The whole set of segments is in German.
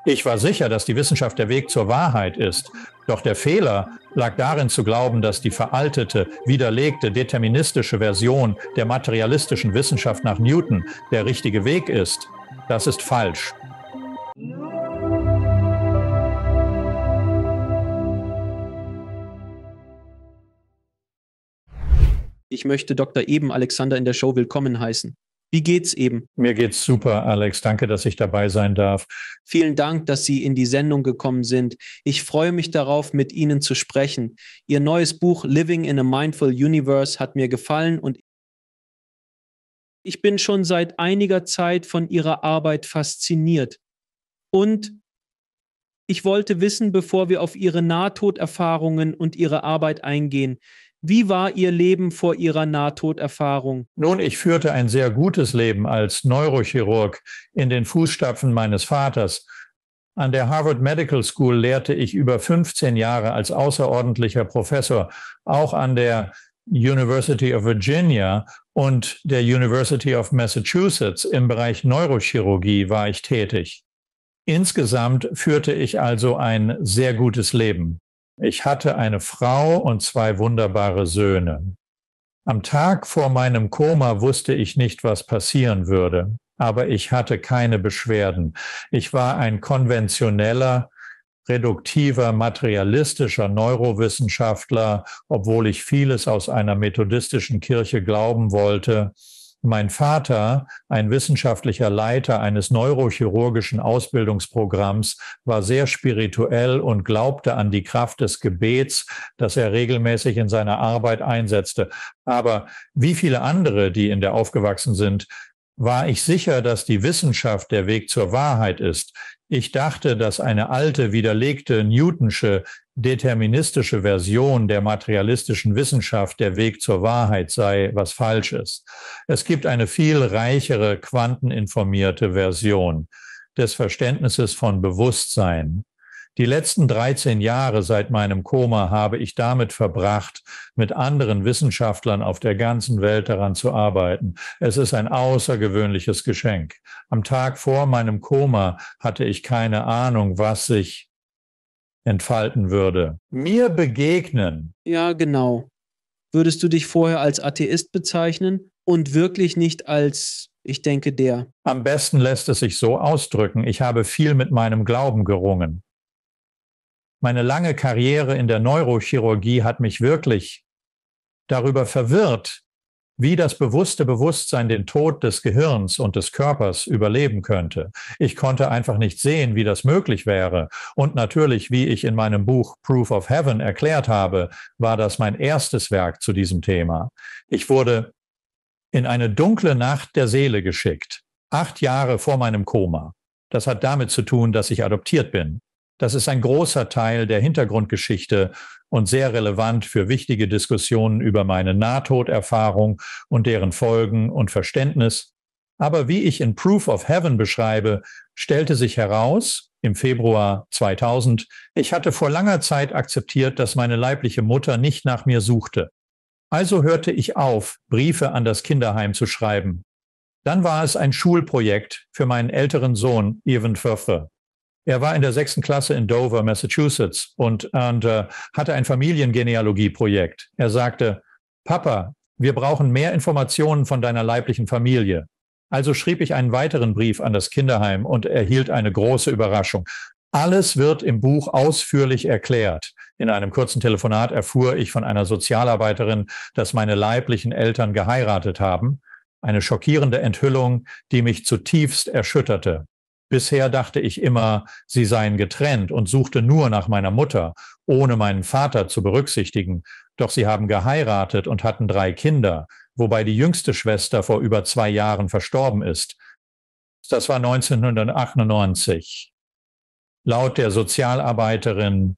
Ich war sicher, dass die Wissenschaft der Weg zur Wahrheit ist. Doch der Fehler lag darin zu glauben, dass die veraltete, widerlegte, deterministische Version der materialistischen Wissenschaft nach Newton der richtige Weg ist. Das ist falsch. Ich möchte Dr. Eben Alexander in der Show willkommen heißen. Wie geht's eben? Mir geht's super, Alex. Danke, dass ich dabei sein darf. Vielen Dank, dass Sie in die Sendung gekommen sind. Ich freue mich darauf, mit Ihnen zu sprechen. Ihr neues Buch Living in a Mindful Universe hat mir gefallen und ich bin schon seit einiger Zeit von Ihrer Arbeit fasziniert. Und ich wollte wissen, bevor wir auf Ihre Nahtoderfahrungen und Ihre Arbeit eingehen, wie war Ihr Leben vor Ihrer Nahtoderfahrung? Nun, ich führte ein sehr gutes Leben als Neurochirurg in den Fußstapfen meines Vaters. An der Harvard Medical School lehrte ich über 15 Jahre als außerordentlicher Professor. Auch an der University of Virginia und der University of Massachusetts im Bereich Neurochirurgie war ich tätig. Insgesamt führte ich also ein sehr gutes Leben. Ich hatte eine Frau und 2 wunderbare Söhne. Am Tag vor meinem Koma wusste ich nicht, was passieren würde, aber ich hatte keine Beschwerden. Ich war ein konventioneller, reduktiver, materialistischer Neurowissenschaftler, obwohl ich vieles aus einer methodistischen Kirche glauben wollte. Mein Vater, ein wissenschaftlicher Leiter eines neurochirurgischen Ausbildungsprogramms, war sehr spirituell und glaubte an die Kraft des Gebets, das er regelmäßig in seiner Arbeit einsetzte. Aber wie viele andere, die in der aufgewachsen sind, war ich sicher, dass die Wissenschaft der Weg zur Wahrheit ist. Ich dachte, dass eine alte, widerlegte, newtonsche, deterministische Version der materialistischen Wissenschaft der Weg zur Wahrheit sei, was falsch ist. Es gibt eine viel reichere, quanteninformierte Version des Verständnisses von Bewusstsein. Die letzten 13 Jahre seit meinem Koma habe ich damit verbracht, mit anderen Wissenschaftlern auf der ganzen Welt daran zu arbeiten. Es ist ein außergewöhnliches Geschenk. Am Tag vor meinem Koma hatte ich keine Ahnung, was sich entfalten würde. Mir begegnen. Ja, genau. Würdest du dich vorher als Atheist bezeichnen und wirklich nicht als, ich denke, der? Am besten lässt es sich so ausdrücken. Ich habe viel mit meinem Glauben gerungen. Meine lange Karriere in der Neurochirurgie hat mich wirklich darüber verwirrt, wie das bewusste Bewusstsein den Tod des Gehirns und des Körpers überleben könnte. Ich konnte einfach nicht sehen, wie das möglich wäre. Und natürlich, wie ich in meinem Buch Proof of Heaven erklärt habe, war das mein erstes Werk zu diesem Thema. Ich wurde in eine dunkle Nacht der Seele geschickt, 8 Jahre vor meinem Koma. Das hat damit zu tun, dass ich adoptiert bin. Das ist ein großer Teil der Hintergrundgeschichte und sehr relevant für wichtige Diskussionen über meine Nahtoderfahrung und deren Folgen und Verständnis. Aber wie ich in Proof of Heaven beschreibe, stellte sich heraus, im Februar 2000, ich hatte vor langer Zeit akzeptiert, dass meine leibliche Mutter nicht nach mir suchte. Also hörte ich auf, Briefe an das Kinderheim zu schreiben. Dann war es ein Schulprojekt für meinen älteren Sohn, Evan Pfeffer. Er war in der 6. Klasse in Dover, Massachusetts und hatte ein Familiengenealogieprojekt. Er sagte, Papa, wir brauchen mehr Informationen von deiner leiblichen Familie. Also schrieb ich einen weiteren Brief an das Kinderheim und erhielt eine große Überraschung. Alles wird im Buch ausführlich erklärt. In einem kurzen Telefonat erfuhr ich von einer Sozialarbeiterin, dass meine leiblichen Eltern geheiratet haben. Eine schockierende Enthüllung, die mich zutiefst erschütterte. Bisher dachte ich immer, sie seien getrennt und suchte nur nach meiner Mutter, ohne meinen Vater zu berücksichtigen. Doch sie haben geheiratet und hatten 3 Kinder, wobei die jüngste Schwester vor über 2 Jahren verstorben ist. Das war 1998. Laut der Sozialarbeiterin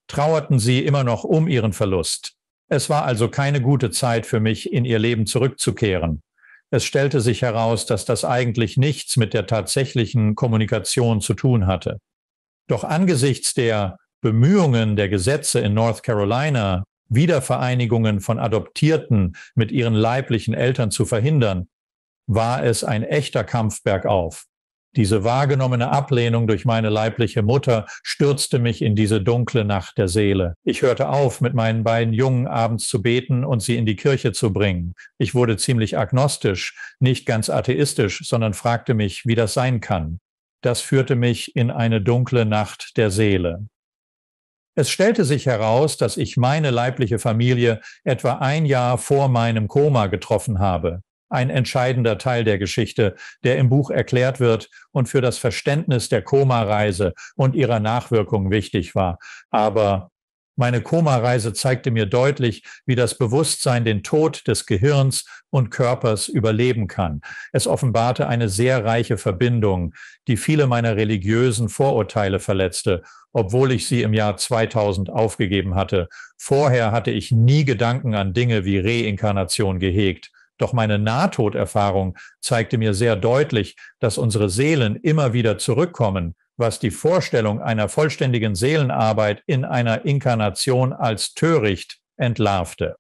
trauerten sie immer noch um ihren Verlust. Es war also keine gute Zeit für mich, in ihr Leben zurückzukehren. Es stellte sich heraus, dass das eigentlich nichts mit der tatsächlichen Kommunikation zu tun hatte. Doch angesichts der Bemühungen der Gesetze in North Carolina, Wiedervereinigungen von Adoptierten mit ihren leiblichen Eltern zu verhindern, war es ein echter Kampf bergauf. Diese wahrgenommene Ablehnung durch meine leibliche Mutter stürzte mich in diese dunkle Nacht der Seele. Ich hörte auf, mit meinen beiden Jungen abends zu beten und sie in die Kirche zu bringen. Ich wurde ziemlich agnostisch, nicht ganz atheistisch, sondern fragte mich, wie das sein kann. Das führte mich in eine dunkle Nacht der Seele. Es stellte sich heraus, dass ich meine leibliche Familie etwa ein Jahr vor meinem Koma getroffen habe. Ein entscheidender Teil der Geschichte, der im Buch erklärt wird und für das Verständnis der Koma-Reise und ihrer Nachwirkungen wichtig war. Aber meine Koma-Reise zeigte mir deutlich, wie das Bewusstsein den Tod des Gehirns und Körpers überleben kann. Es offenbarte eine sehr reiche Verbindung, die viele meiner religiösen Vorurteile verletzte, obwohl ich sie im Jahr 2000 aufgegeben hatte. Vorher hatte ich nie Gedanken an Dinge wie Reinkarnation gehegt. Doch meine Nahtoderfahrung zeigte mir sehr deutlich, dass unsere Seelen immer wieder zurückkommen, was die Vorstellung einer vollständigen Seelenarbeit in einer Inkarnation als töricht entlarvte.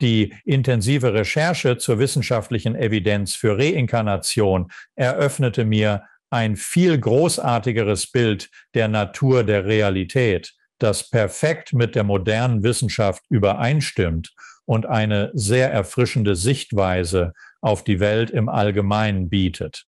Die intensive Recherche zur wissenschaftlichen Evidenz für Reinkarnation eröffnete mir ein viel großartigeres Bild der Natur der Realität, das perfekt mit der modernen Wissenschaft übereinstimmt und eine sehr erfrischende Sichtweise auf die Welt im Allgemeinen bietet.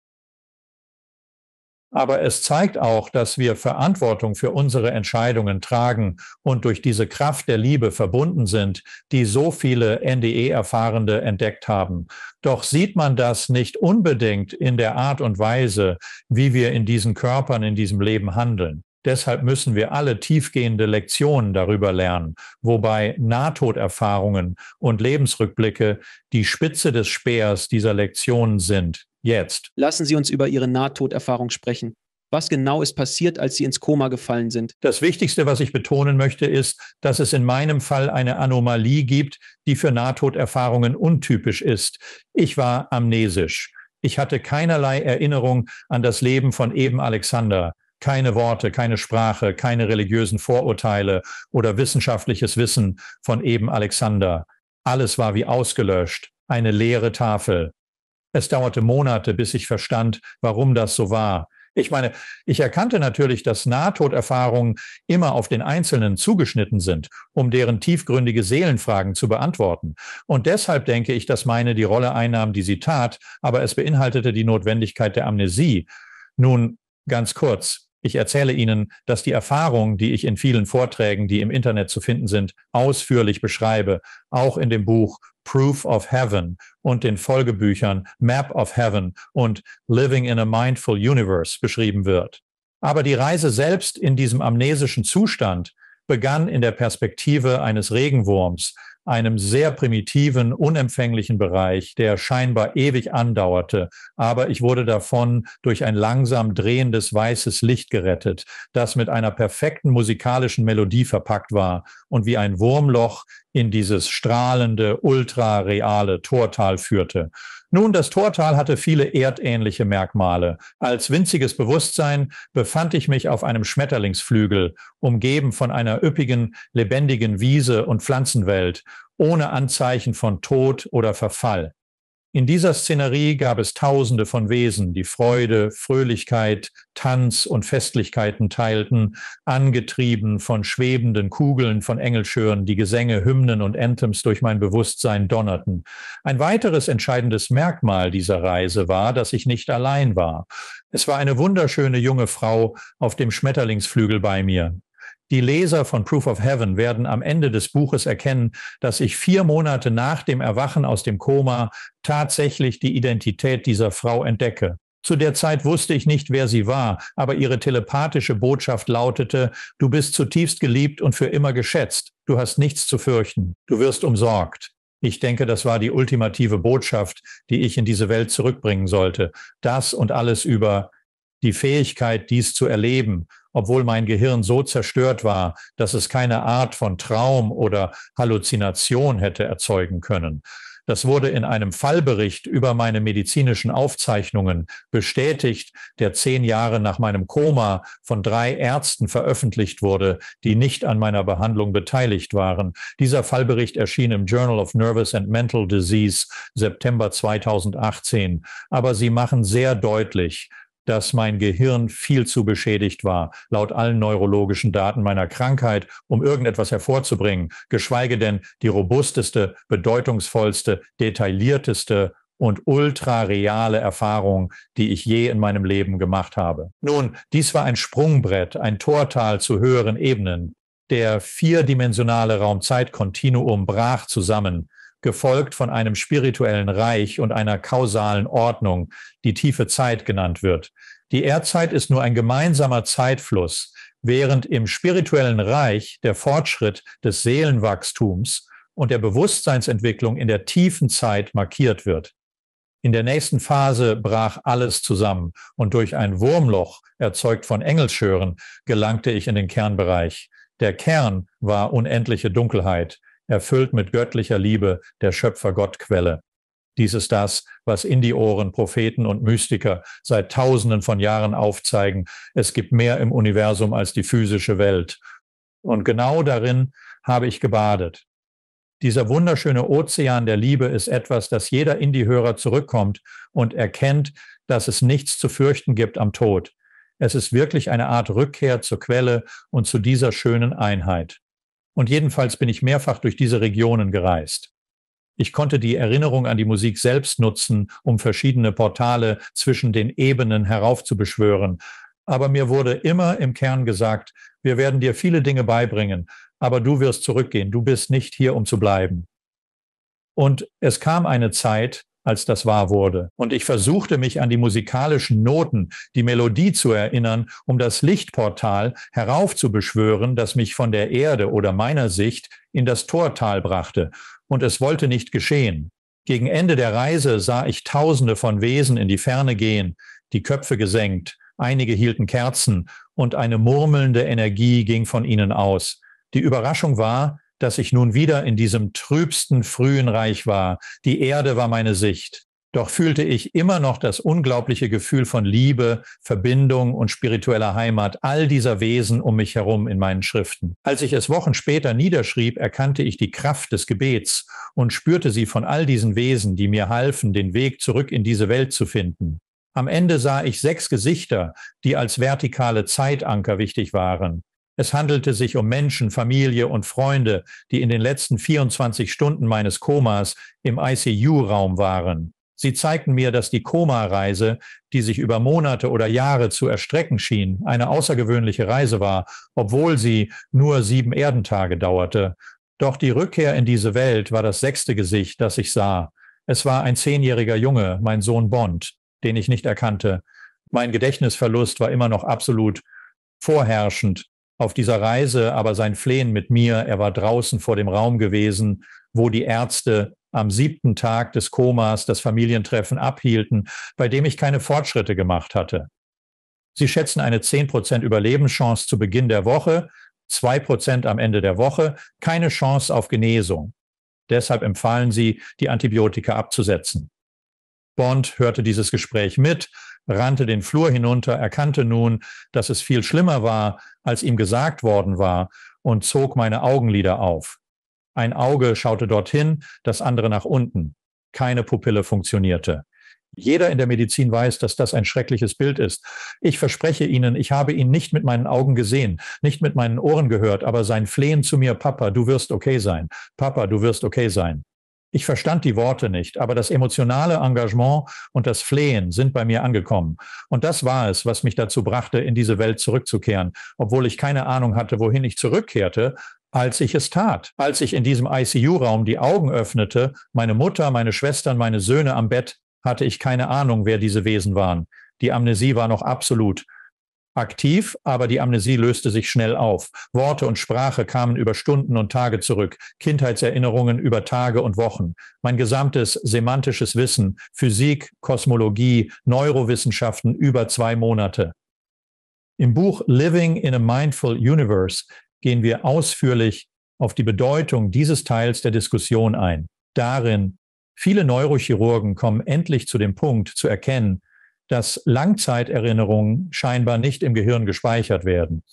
Aber es zeigt auch, dass wir Verantwortung für unsere Entscheidungen tragen und durch diese Kraft der Liebe verbunden sind, die so viele NDE-Erfahrende entdeckt haben. Doch sieht man das nicht unbedingt in der Art und Weise, wie wir in diesen Körpern, in diesem Leben handeln. Deshalb müssen wir alle tiefgehende Lektionen darüber lernen, wobei Nahtoderfahrungen und Lebensrückblicke die Spitze des Speers dieser Lektionen sind. Jetzt. Lassen Sie uns über Ihre Nahtoderfahrung sprechen. Was genau ist passiert, als Sie ins Koma gefallen sind? Das Wichtigste, was ich betonen möchte, ist, dass es in meinem Fall eine Anomalie gibt, die für Nahtoderfahrungen untypisch ist. Ich war amnesisch. Ich hatte keinerlei Erinnerung an das Leben von Eben Alexander. Keine Worte, keine Sprache, keine religiösen Vorurteile oder wissenschaftliches Wissen von Eben Alexander. Alles war wie ausgelöscht, eine leere Tafel. Es dauerte Monate, bis ich verstand, warum das so war. Ich meine, ich erkannte natürlich, dass Nahtoderfahrungen immer auf den Einzelnen zugeschnitten sind, um deren tiefgründige Seelenfragen zu beantworten. Und deshalb denke ich, dass meine die Rolle einnahm, die sie tat, aber es beinhaltete die Notwendigkeit der Amnesie. Nun, ganz kurz. Ich erzähle Ihnen, dass die Erfahrung, die ich in vielen Vorträgen, die im Internet zu finden sind, ausführlich beschreibe, auch in dem Buch Proof of Heaven und den Folgebüchern Map of Heaven und Living in a Mindful Universe beschrieben wird. Aber die Reise selbst in diesem amnesischen Zustand begann in der Perspektive eines Regenwurms, einem sehr primitiven, unempfänglichen Bereich, der scheinbar ewig andauerte. Aber ich wurde davon durch ein langsam drehendes weißes Licht gerettet, das mit einer perfekten musikalischen Melodie verpackt war und wie ein Wurmloch in dieses strahlende, ultrareale Tortal führte. Nun, das Tortal hatte viele erdähnliche Merkmale. Als winziges Bewusstsein befand ich mich auf einem Schmetterlingsflügel, umgeben von einer üppigen, lebendigen Wiese und Pflanzenwelt, ohne Anzeichen von Tod oder Verfall. In dieser Szenerie gab es Tausende von Wesen, die Freude, Fröhlichkeit, Tanz und Festlichkeiten teilten, angetrieben von schwebenden Kugeln von Engelschören, die Gesänge, Hymnen und Anthems durch mein Bewusstsein donnerten. Ein weiteres entscheidendes Merkmal dieser Reise war, dass ich nicht allein war. Es war eine wunderschöne junge Frau auf dem Schmetterlingsflügel bei mir. Die Leser von Proof of Heaven werden am Ende des Buches erkennen, dass ich 4 Monate nach dem Erwachen aus dem Koma tatsächlich die Identität dieser Frau entdecke. Zu der Zeit wusste ich nicht, wer sie war, aber ihre telepathische Botschaft lautete: Du bist zutiefst geliebt und für immer geschätzt. Du hast nichts zu fürchten. Du wirst umsorgt. Ich denke, das war die ultimative Botschaft, die ich in diese Welt zurückbringen sollte. Das und alles über die Fähigkeit, dies zu erleben, obwohl mein Gehirn so zerstört war, dass es keine Art von Traum oder Halluzination hätte erzeugen können. Das wurde in einem Fallbericht über meine medizinischen Aufzeichnungen bestätigt, der 10 Jahre nach meinem Koma von 3 Ärzten veröffentlicht wurde, die nicht an meiner Behandlung beteiligt waren. Dieser Fallbericht erschien im Journal of Nervous and Mental Disease September 2018. Aber sie machen sehr deutlich, dass mein Gehirn viel zu beschädigt war, laut allen neurologischen Daten meiner Krankheit, um irgendetwas hervorzubringen, geschweige denn die robusteste, bedeutungsvollste, detaillierteste und ultrareale Erfahrung, die ich je in meinem Leben gemacht habe. Nun, dies war ein Sprungbrett, ein Tortal zu höheren Ebenen. Der vierdimensionale Raum-Zeit-Kontinuum brach zusammen, gefolgt von einem spirituellen Reich und einer kausalen Ordnung, die tiefe Zeit genannt wird. Die Erdzeit ist nur ein gemeinsamer Zeitfluss, während im spirituellen Reich der Fortschritt des Seelenwachstums und der Bewusstseinsentwicklung in der tiefen Zeit markiert wird. In der nächsten Phase brach alles zusammen und durch ein Wurmloch, erzeugt von Engelsschören, gelangte ich in den Kernbereich. Der Kern war unendliche Dunkelheit, erfüllt mit göttlicher Liebe der Schöpfer-Gott-Quelle. Dies ist das, was Indie-Ohren, Propheten und Mystiker seit Tausenden von Jahren aufzeigen. Es gibt mehr im Universum als die physische Welt. Und genau darin habe ich gebadet. Dieser wunderschöne Ozean der Liebe ist etwas, das jeder Indie-Hörer zurückkommt und erkennt, dass es nichts zu fürchten gibt am Tod. Es ist wirklich eine Art Rückkehr zur Quelle und zu dieser schönen Einheit. Und jedenfalls bin ich mehrfach durch diese Regionen gereist. Ich konnte die Erinnerung an die Musik selbst nutzen, um verschiedene Portale zwischen den Ebenen heraufzubeschwören. Aber mir wurde immer im Kern gesagt, wir werden dir viele Dinge beibringen, aber du wirst zurückgehen, du bist nicht hier, um zu bleiben. Und es kam eine Zeit, als das wahr wurde. Und ich versuchte mich an die musikalischen Noten, die Melodie zu erinnern, um das Lichtportal heraufzubeschwören, das mich von der Erde oder meiner Sicht in das Tortal brachte. Und es wollte nicht geschehen. Gegen Ende der Reise sah ich Tausende von Wesen in die Ferne gehen, die Köpfe gesenkt, einige hielten Kerzen und eine murmelnde Energie ging von ihnen aus. Die Überraschung war, dass ich nun wieder in diesem trübsten frühen Reich war. Die Erde war meine Sicht. Doch fühlte ich immer noch das unglaubliche Gefühl von Liebe, Verbindung und spiritueller Heimat all dieser Wesen um mich herum in meinen Schriften. Als ich es Wochen später niederschrieb, erkannte ich die Kraft des Gebets und spürte sie von all diesen Wesen, die mir halfen, den Weg zurück in diese Welt zu finden. Am Ende sah ich 6 Gesichter, die als vertikale Zeitanker wichtig waren. Es handelte sich um Menschen, Familie und Freunde, die in den letzten 24 Stunden meines Komas im ICU-Raum waren. Sie zeigten mir, dass die Koma-Reise, die sich über Monate oder Jahre zu erstrecken schien, eine außergewöhnliche Reise war, obwohl sie nur 7 Erdentage dauerte. Doch die Rückkehr in diese Welt war das 6. Gesicht, das ich sah. Es war ein 10-jähriger Junge, mein Sohn Bond, den ich nicht erkannte. Mein Gedächtnisverlust war immer noch absolut vorherrschend auf dieser Reise, aber sein Flehen mit mir, er war draußen vor dem Raum gewesen, wo die Ärzte am 7. Tag des Komas das Familientreffen abhielten, bei dem ich keine Fortschritte gemacht hatte. Sie schätzen eine 10% Überlebenschance zu Beginn der Woche, 2% am Ende der Woche, keine Chance auf Genesung. Deshalb empfahlen sie, die Antibiotika abzusetzen. Bond hörte dieses Gespräch mit, rannte den Flur hinunter, erkannte nun, dass es viel schlimmer war, als ihm gesagt worden war, und zog meine Augenlider auf. Ein Auge schaute dorthin, das andere nach unten. Keine Pupille funktionierte. Jeder in der Medizin weiß, dass das ein schreckliches Bild ist. Ich verspreche Ihnen, ich habe ihn nicht mit meinen Augen gesehen, nicht mit meinen Ohren gehört, aber sein Flehen zu mir, Papa, du wirst okay sein. Papa, du wirst okay sein. Ich verstand die Worte nicht, aber das emotionale Engagement und das Flehen sind bei mir angekommen. Und das war es, was mich dazu brachte, in diese Welt zurückzukehren, obwohl ich keine Ahnung hatte, wohin ich zurückkehrte, als ich es tat. Als ich in diesem ICU-Raum die Augen öffnete, meine Mutter, meine Schwestern, meine Söhne am Bett, hatte ich keine Ahnung, wer diese Wesen waren. Die Amnesie war noch absolut aktiv, aber die Amnesie löste sich schnell auf. Worte und Sprache kamen über Stunden und Tage zurück, Kindheitserinnerungen über Tage und Wochen. Mein gesamtes semantisches Wissen, Physik, Kosmologie, Neurowissenschaften über 2 Monate. Im Buch Living in a Mindful Universe gehen wir ausführlich auf die Bedeutung dieses Teils der Diskussion ein. Darin, viele Neurochirurgen kommen endlich zu dem Punkt zu erkennen, dass Langzeiterinnerungen scheinbar nicht im Gehirn gespeichert werden.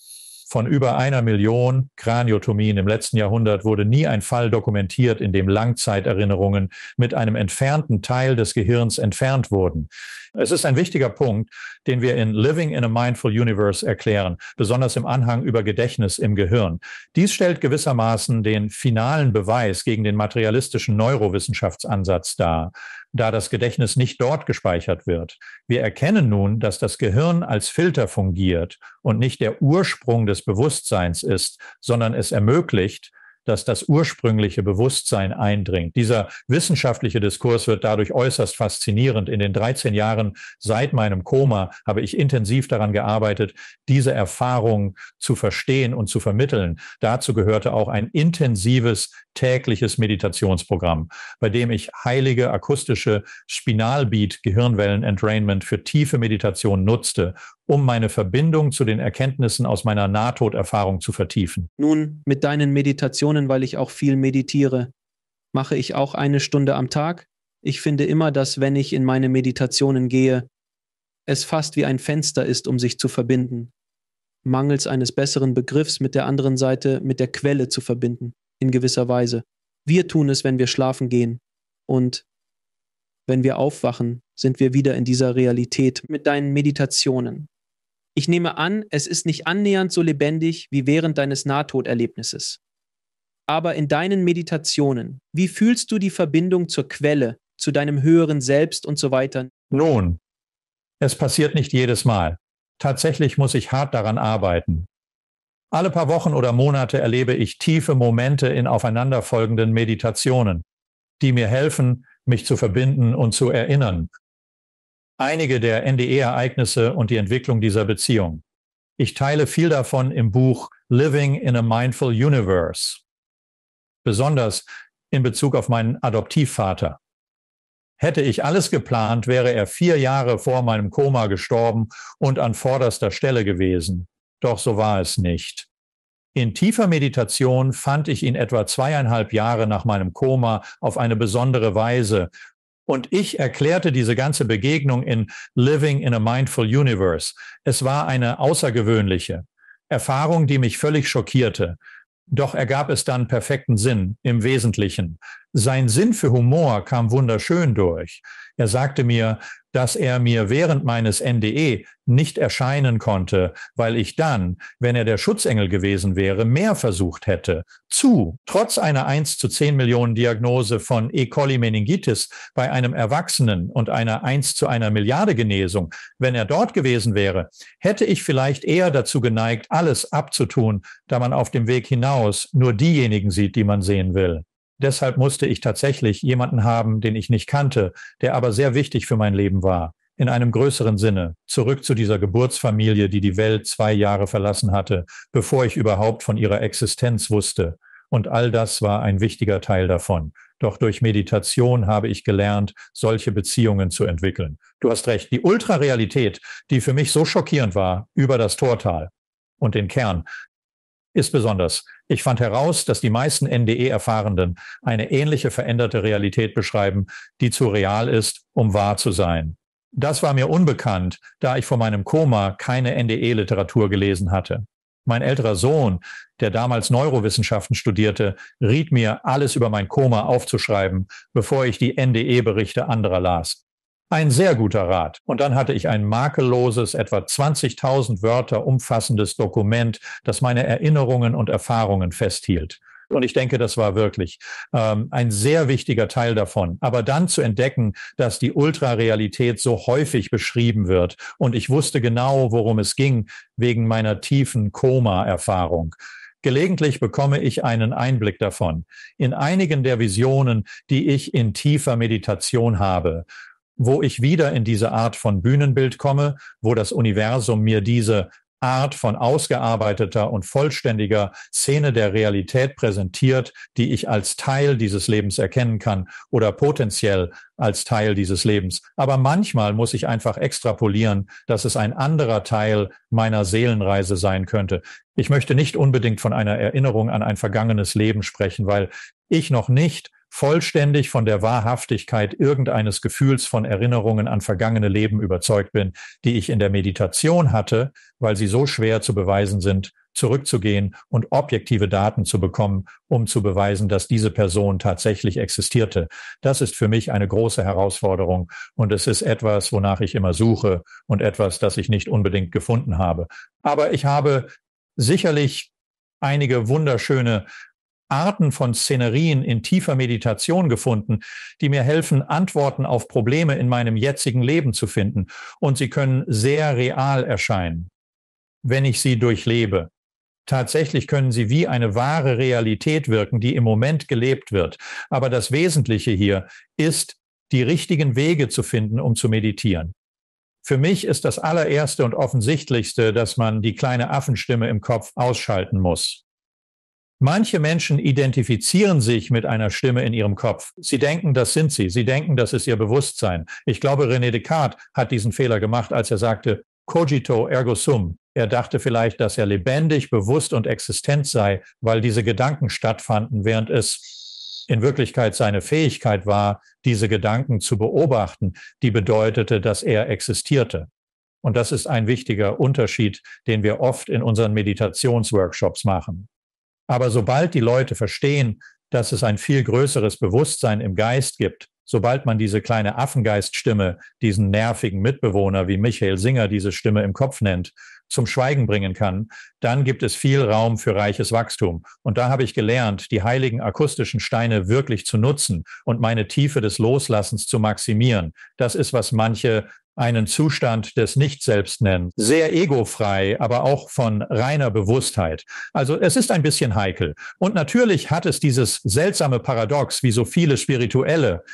Von über 1 Million Kraniotomien im letzten Jahrhundert wurde nie ein Fall dokumentiert, in dem Langzeiterinnerungen mit einem entfernten Teil des Gehirns entfernt wurden. Es ist ein wichtiger Punkt, den wir in Living in a Mindful Universe erklären, besonders im Anhang über Gedächtnis im Gehirn. Dies stellt gewissermaßen den finalen Beweis gegen den materialistischen Neurowissenschaftsansatz dar, da das Gedächtnis nicht dort gespeichert wird. Wir erkennen nun, dass das Gehirn als Filter fungiert und nicht der Ursprung des Bewusstseins ist, sondern es ermöglicht, dass das ursprüngliche Bewusstsein eindringt. Dieser wissenschaftliche Diskurs wird dadurch äußerst faszinierend. In den 13 Jahren seit meinem Koma habe ich intensiv daran gearbeitet, diese Erfahrung zu verstehen und zu vermitteln. Dazu gehörte auch ein intensives tägliches Meditationsprogramm, bei dem ich heilige akustische Spinalbeat-Gehirnwellen-Entrainment für tiefe Meditation nutzte, um meine Verbindung zu den Erkenntnissen aus meiner Nahtoderfahrung zu vertiefen. Nun, mit deinen Meditationen, weil ich auch viel meditiere, mache ich auch 1 Stunde am Tag. Ich finde immer, dass wenn ich in meine Meditationen gehe, es fast wie ein Fenster ist, um sich zu verbinden. Mangels eines besseren Begriffs mit der anderen Seite, mit der Quelle zu verbinden, in gewisser Weise. Wir tun es, wenn wir schlafen gehen. Und wenn wir aufwachen, sind wir wieder in dieser Realität mit deinen Meditationen. Ich nehme an, es ist nicht annähernd so lebendig wie während deines Nahtoderlebnisses. Aber in deinen Meditationen, wie fühlst du die Verbindung zur Quelle, zu deinem höheren Selbst und so weiter? Nun, es passiert nicht jedes Mal. Tatsächlich muss ich hart daran arbeiten. Alle paar Wochen oder Monate erlebe ich tiefe Momente in aufeinanderfolgenden Meditationen, die mir helfen, mich zu verbinden und zu erinnern. Einige der NDE-Ereignisse und die Entwicklung dieser Beziehung. Ich teile viel davon im Buch Living in a Mindful Universe, besonders in Bezug auf meinen Adoptivvater. Hätte ich alles geplant, wäre er 4 Jahre vor meinem Koma gestorben und an vorderster Stelle gewesen. Doch so war es nicht. In tiefer Meditation fand ich ihn etwa 2,5 Jahre nach meinem Koma auf eine besondere Weise. Und ich erklärte diese ganze Begegnung in Living in a Mindful Universe. Es war eine außergewöhnliche Erfahrung, die mich völlig schockierte. Doch ergab es dann perfekten Sinn im Wesentlichen. Sein Sinn für Humor kam wunderschön durch. Er sagte mir, dass er mir während meines NDE nicht erscheinen konnte, weil ich dann, wenn er der Schutzengel gewesen wäre, mehr versucht hätte. Trotz einer 1 zu 10 Millionen Diagnose von E. coli Meningitis bei einem Erwachsenen und einer 1 zu 1 Milliarde Genesung, wenn er dort gewesen wäre, hätte ich vielleicht eher dazu geneigt, alles abzutun, da man auf dem Weg hinaus nur diejenigen sieht, die man sehen will. Deshalb musste ich tatsächlich jemanden haben, den ich nicht kannte, der aber sehr wichtig für mein Leben war. In einem größeren Sinne, zurück zu dieser Geburtsfamilie, die die Welt 2 Jahre verlassen hatte, bevor ich überhaupt von ihrer Existenz wusste. Und all das war ein wichtiger Teil davon. Doch durch Meditation habe ich gelernt, solche Beziehungen zu entwickeln. Du hast recht, die Ultrarealität, die für mich so schockierend war, über das Tortal und den Kern, ist besonders. Ich fand heraus, dass die meisten NDE-Erfahrenden eine ähnliche veränderte Realität beschreiben, die zu real ist, um wahr zu sein. Das war mir unbekannt, da ich vor meinem Koma keine NDE-Literatur gelesen hatte. Mein älterer Sohn, der damals Neurowissenschaften studierte, riet mir, alles über mein Koma aufzuschreiben, bevor ich die NDE-Berichte anderer las. Ein sehr guter Rat. Und dann hatte ich ein makelloses, etwa 20.000 Wörter umfassendes Dokument, das meine Erinnerungen und Erfahrungen festhielt. Und ich denke, das war wirklich ein sehr wichtiger Teil davon. Aber dann zu entdecken, dass die Ultrarealität so häufig beschrieben wird. Und ich wusste genau, worum es ging, wegen meiner tiefen Koma-Erfahrung. Gelegentlich bekomme ich einen Einblick davon. In einigen der Visionen, die ich in tiefer Meditation habe, wo ich wieder in diese Art von Bühnenbild komme, wo das Universum mir diese Art von ausgearbeiteter und vollständiger Szene der Realität präsentiert, die ich als Teil dieses Lebens erkennen kann oder potenziell als Teil dieses Lebens. Aber manchmal muss ich einfach extrapolieren, dass es ein anderer Teil meiner Seelenreise sein könnte. Ich möchte nicht unbedingt von einer Erinnerung an ein vergangenes Leben sprechen, weil ich noch nicht vollständig von der Wahrhaftigkeit irgendeines Gefühls von Erinnerungen an vergangene Leben überzeugt bin, die ich in der Meditation hatte, weil sie so schwer zu beweisen sind, zurückzugehen und objektive Daten zu bekommen, um zu beweisen, dass diese Person tatsächlich existierte. Das ist für mich eine große Herausforderung und es ist etwas, wonach ich immer suche und etwas, das ich nicht unbedingt gefunden habe. Aber ich habe sicherlich einige wunderschöne Arten von Szenerien in tiefer Meditation gefunden, die mir helfen, Antworten auf Probleme in meinem jetzigen Leben zu finden. Und sie können sehr real erscheinen, wenn ich sie durchlebe. Tatsächlich können sie wie eine wahre Realität wirken, die im Moment gelebt wird. Aber das Wesentliche hier ist, die richtigen Wege zu finden, um zu meditieren. Für mich ist das allererste und offensichtlichste, dass man die kleine Affenstimme im Kopf ausschalten muss. Manche Menschen identifizieren sich mit einer Stimme in ihrem Kopf. Sie denken, das sind sie. Sie denken, das ist ihr Bewusstsein. Ich glaube, René Descartes hat diesen Fehler gemacht, als er sagte, cogito ergo sum. Er dachte vielleicht, dass er lebendig, bewusst und existent sei, weil diese Gedanken stattfanden, während es in Wirklichkeit seine Fähigkeit war, diese Gedanken zu beobachten, die bedeutete, dass er existierte. Und das ist ein wichtiger Unterschied, den wir oft in unseren Meditationsworkshops machen. Aber sobald die Leute verstehen, dass es ein viel größeres Bewusstsein im Geist gibt, sobald man diese kleine Affengeiststimme, diesen nervigen Mitbewohner, wie Michael Singer diese Stimme im Kopf nennt, zum Schweigen bringen kann, dann gibt es viel Raum für reiches Wachstum. Und da habe ich gelernt, die heiligen akustischen Steine wirklich zu nutzen und meine Tiefe des Loslassens zu maximieren. Das ist, was manche einen Zustand des Nicht-Selbst nennen. Sehr egofrei, aber auch von reiner Bewusstheit. Also es ist ein bisschen heikel. Und natürlich hat es dieses seltsame Paradox, wie so viele spirituelle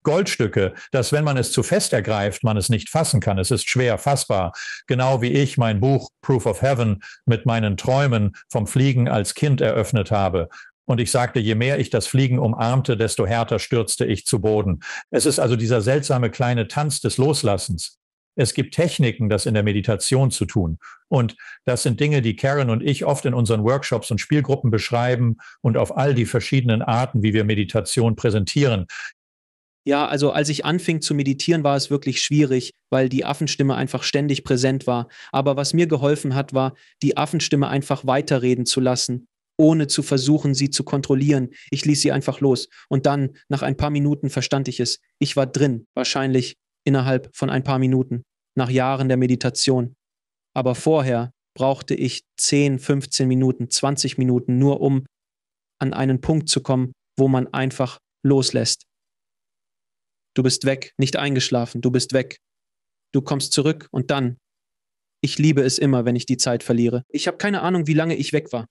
Goldstücke, dass wenn man es zu fest ergreift, man es nicht fassen kann. Es ist schwer fassbar. Genau wie ich mein Buch Proof of Heaven mit meinen Träumen vom Fliegen als Kind eröffnet habe. Und ich sagte, je mehr ich das Fliegen umarmte, desto härter stürzte ich zu Boden. Es ist also dieser seltsame kleine Tanz des Loslassens. Es gibt Techniken, das in der Meditation zu tun. Und das sind Dinge, die Karen und ich oft in unseren Workshops und Spielgruppen beschreiben und auf all die verschiedenen Arten, wie wir Meditation präsentieren. Ja, also als ich anfing zu meditieren, war es wirklich schwierig, weil die Affenstimme einfach ständig präsent war. Aber was mir geholfen hat, war, die Affenstimme einfach weiterreden zu lassen, ohne zu versuchen, sie zu kontrollieren. Ich ließ sie einfach los. Und dann, nach ein paar Minuten, verstand ich es. Ich war drin, wahrscheinlich innerhalb von ein paar Minuten, nach Jahren der Meditation. Aber vorher brauchte ich 10, 15 Minuten, 20 Minuten, nur um an einen Punkt zu kommen, wo man einfach loslässt. Du bist weg, nicht eingeschlafen, du bist weg. Du kommst zurück und dann. Ich liebe es immer, wenn ich die Zeit verliere. Ich habe keine Ahnung, wie lange ich weg war.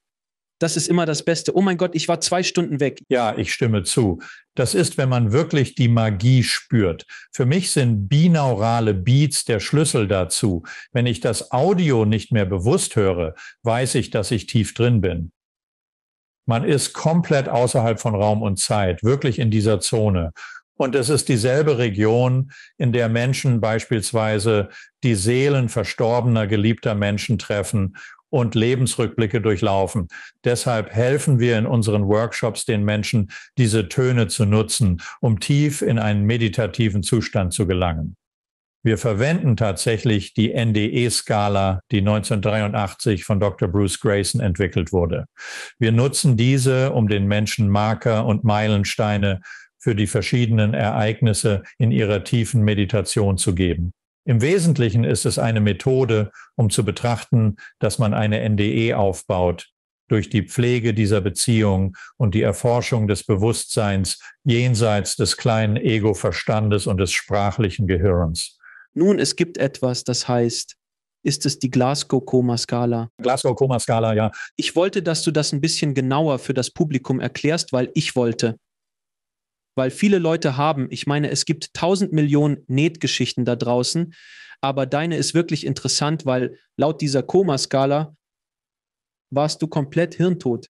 Das ist immer das Beste. Oh mein Gott, ich war 2 Stunden weg. Ja, ich stimme zu. Das ist, wenn man wirklich die Magie spürt. Für mich sind binaurale Beats der Schlüssel dazu. Wenn ich das Audio nicht mehr bewusst höre, weiß ich, dass ich tief drin bin. Man ist komplett außerhalb von Raum und Zeit, wirklich in dieser Zone. Und es ist dieselbe Region, in der Menschen beispielsweise die Seelen verstorbener, geliebter Menschen treffen und Lebensrückblicke durchlaufen. Deshalb helfen wir in unseren Workshops den Menschen, diese Töne zu nutzen, um tief in einen meditativen Zustand zu gelangen. Wir verwenden tatsächlich die NDE-Skala, die 1983 von Dr. Bruce Greyson entwickelt wurde. Wir nutzen diese, um den Menschen Marker und Meilensteine für die verschiedenen Ereignisse in ihrer tiefen Meditation zu geben. Im Wesentlichen ist es eine Methode, um zu betrachten, dass man eine NDE aufbaut, durch die Pflege dieser Beziehung und die Erforschung des Bewusstseins jenseits des kleinen Ego-Verstandes und des sprachlichen Gehirns. Nun, es gibt etwas, das heißt, ist es die Glasgow-Koma-Skala? Glasgow-Koma-Skala, ja. Ich wollte, dass du das ein bisschen genauer für das Publikum erklärst, weil ich wollte. Weil viele Leute haben, ich meine, es gibt 1000 Millionen Nähtgeschichten da draußen, aber deine ist wirklich interessant, weil laut dieser Koma-Skala warst du komplett hirntot.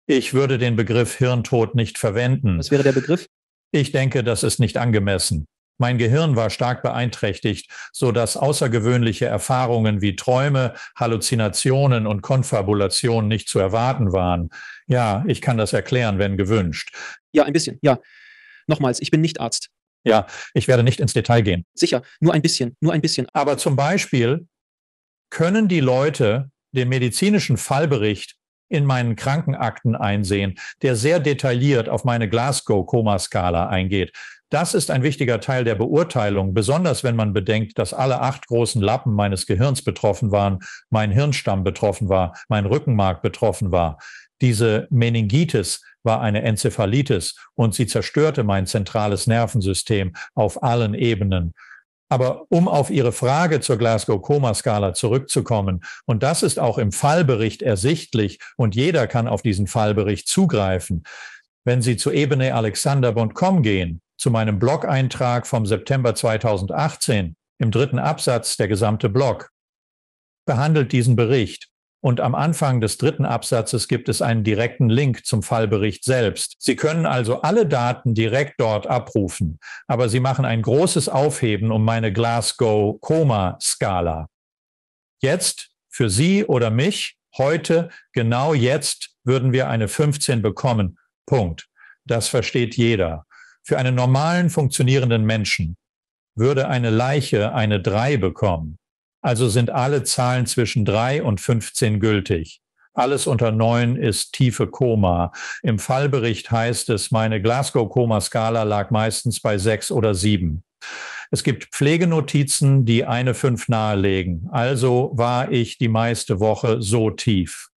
Ich würde den Begriff Hirntod nicht verwenden. Was wäre der Begriff? Ich denke, das ist nicht angemessen. Mein Gehirn war stark beeinträchtigt, sodass außergewöhnliche Erfahrungen wie Träume, Halluzinationen und Konfabulationen nicht zu erwarten waren. Ja, ich kann das erklären, wenn gewünscht. Ja, ein bisschen, ja. Nochmals, ich bin nicht Arzt. Ja, ich werde nicht ins Detail gehen. Sicher, nur ein bisschen, nur ein bisschen. Aber zum Beispiel können die Leute den medizinischen Fallbericht in meinen Krankenakten einsehen, der sehr detailliert auf meine Glasgow-Koma-Skala eingeht. Das ist ein wichtiger Teil der Beurteilung, besonders wenn man bedenkt, dass alle 8 großen Lappen meines Gehirns betroffen waren, mein Hirnstamm betroffen war, mein Rückenmark betroffen war. Diese Meningitis war eine Enzephalitis und sie zerstörte mein zentrales Nervensystem auf allen Ebenen. Aber um auf Ihre Frage zur Glasgow-Koma-Skala zurückzukommen, und das ist auch im Fallbericht ersichtlich und jeder kann auf diesen Fallbericht zugreifen. Wenn Sie zu ebenealexander.com gehen, zu meinem Blog-Eintrag vom September 2018, im 3. Absatz, der gesamte Blog behandelt diesen Bericht. Und am Anfang des 3. Absatzes gibt es einen direkten Link zum Fallbericht selbst. Sie können also alle Daten direkt dort abrufen, aber Sie machen ein großes Aufheben um meine Glasgow-Koma-Skala. Jetzt, für Sie oder mich, heute, genau jetzt, würden wir eine 15 bekommen. Punkt. Das versteht jeder. Für einen normalen, funktionierenden Menschen würde eine Leiche eine 3 bekommen. Also sind alle Zahlen zwischen 3 und 15 gültig. Alles unter 9 ist tiefe Koma. Im Fallbericht heißt es, meine Glasgow-Koma-Skala lag meistens bei 6 oder 7. Es gibt Pflegenotizen, die eine 5 nahelegen. Also war ich die meiste Woche so tief.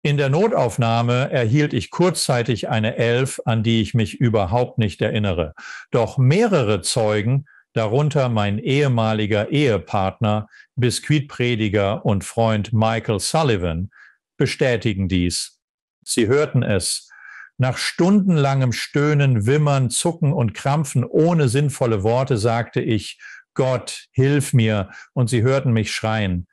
In der Notaufnahme erhielt ich kurzzeitig eine 11, an die ich mich überhaupt nicht erinnere. Doch mehrere Zeugen, darunter mein ehemaliger Ehepartner, Biskuitprediger und Freund Michael Sullivan, bestätigen dies. Sie hörten es. Nach stundenlangem Stöhnen, Wimmern, Zucken und Krampfen ohne sinnvolle Worte sagte ich, Gott, hilf mir, und sie hörten mich schreien.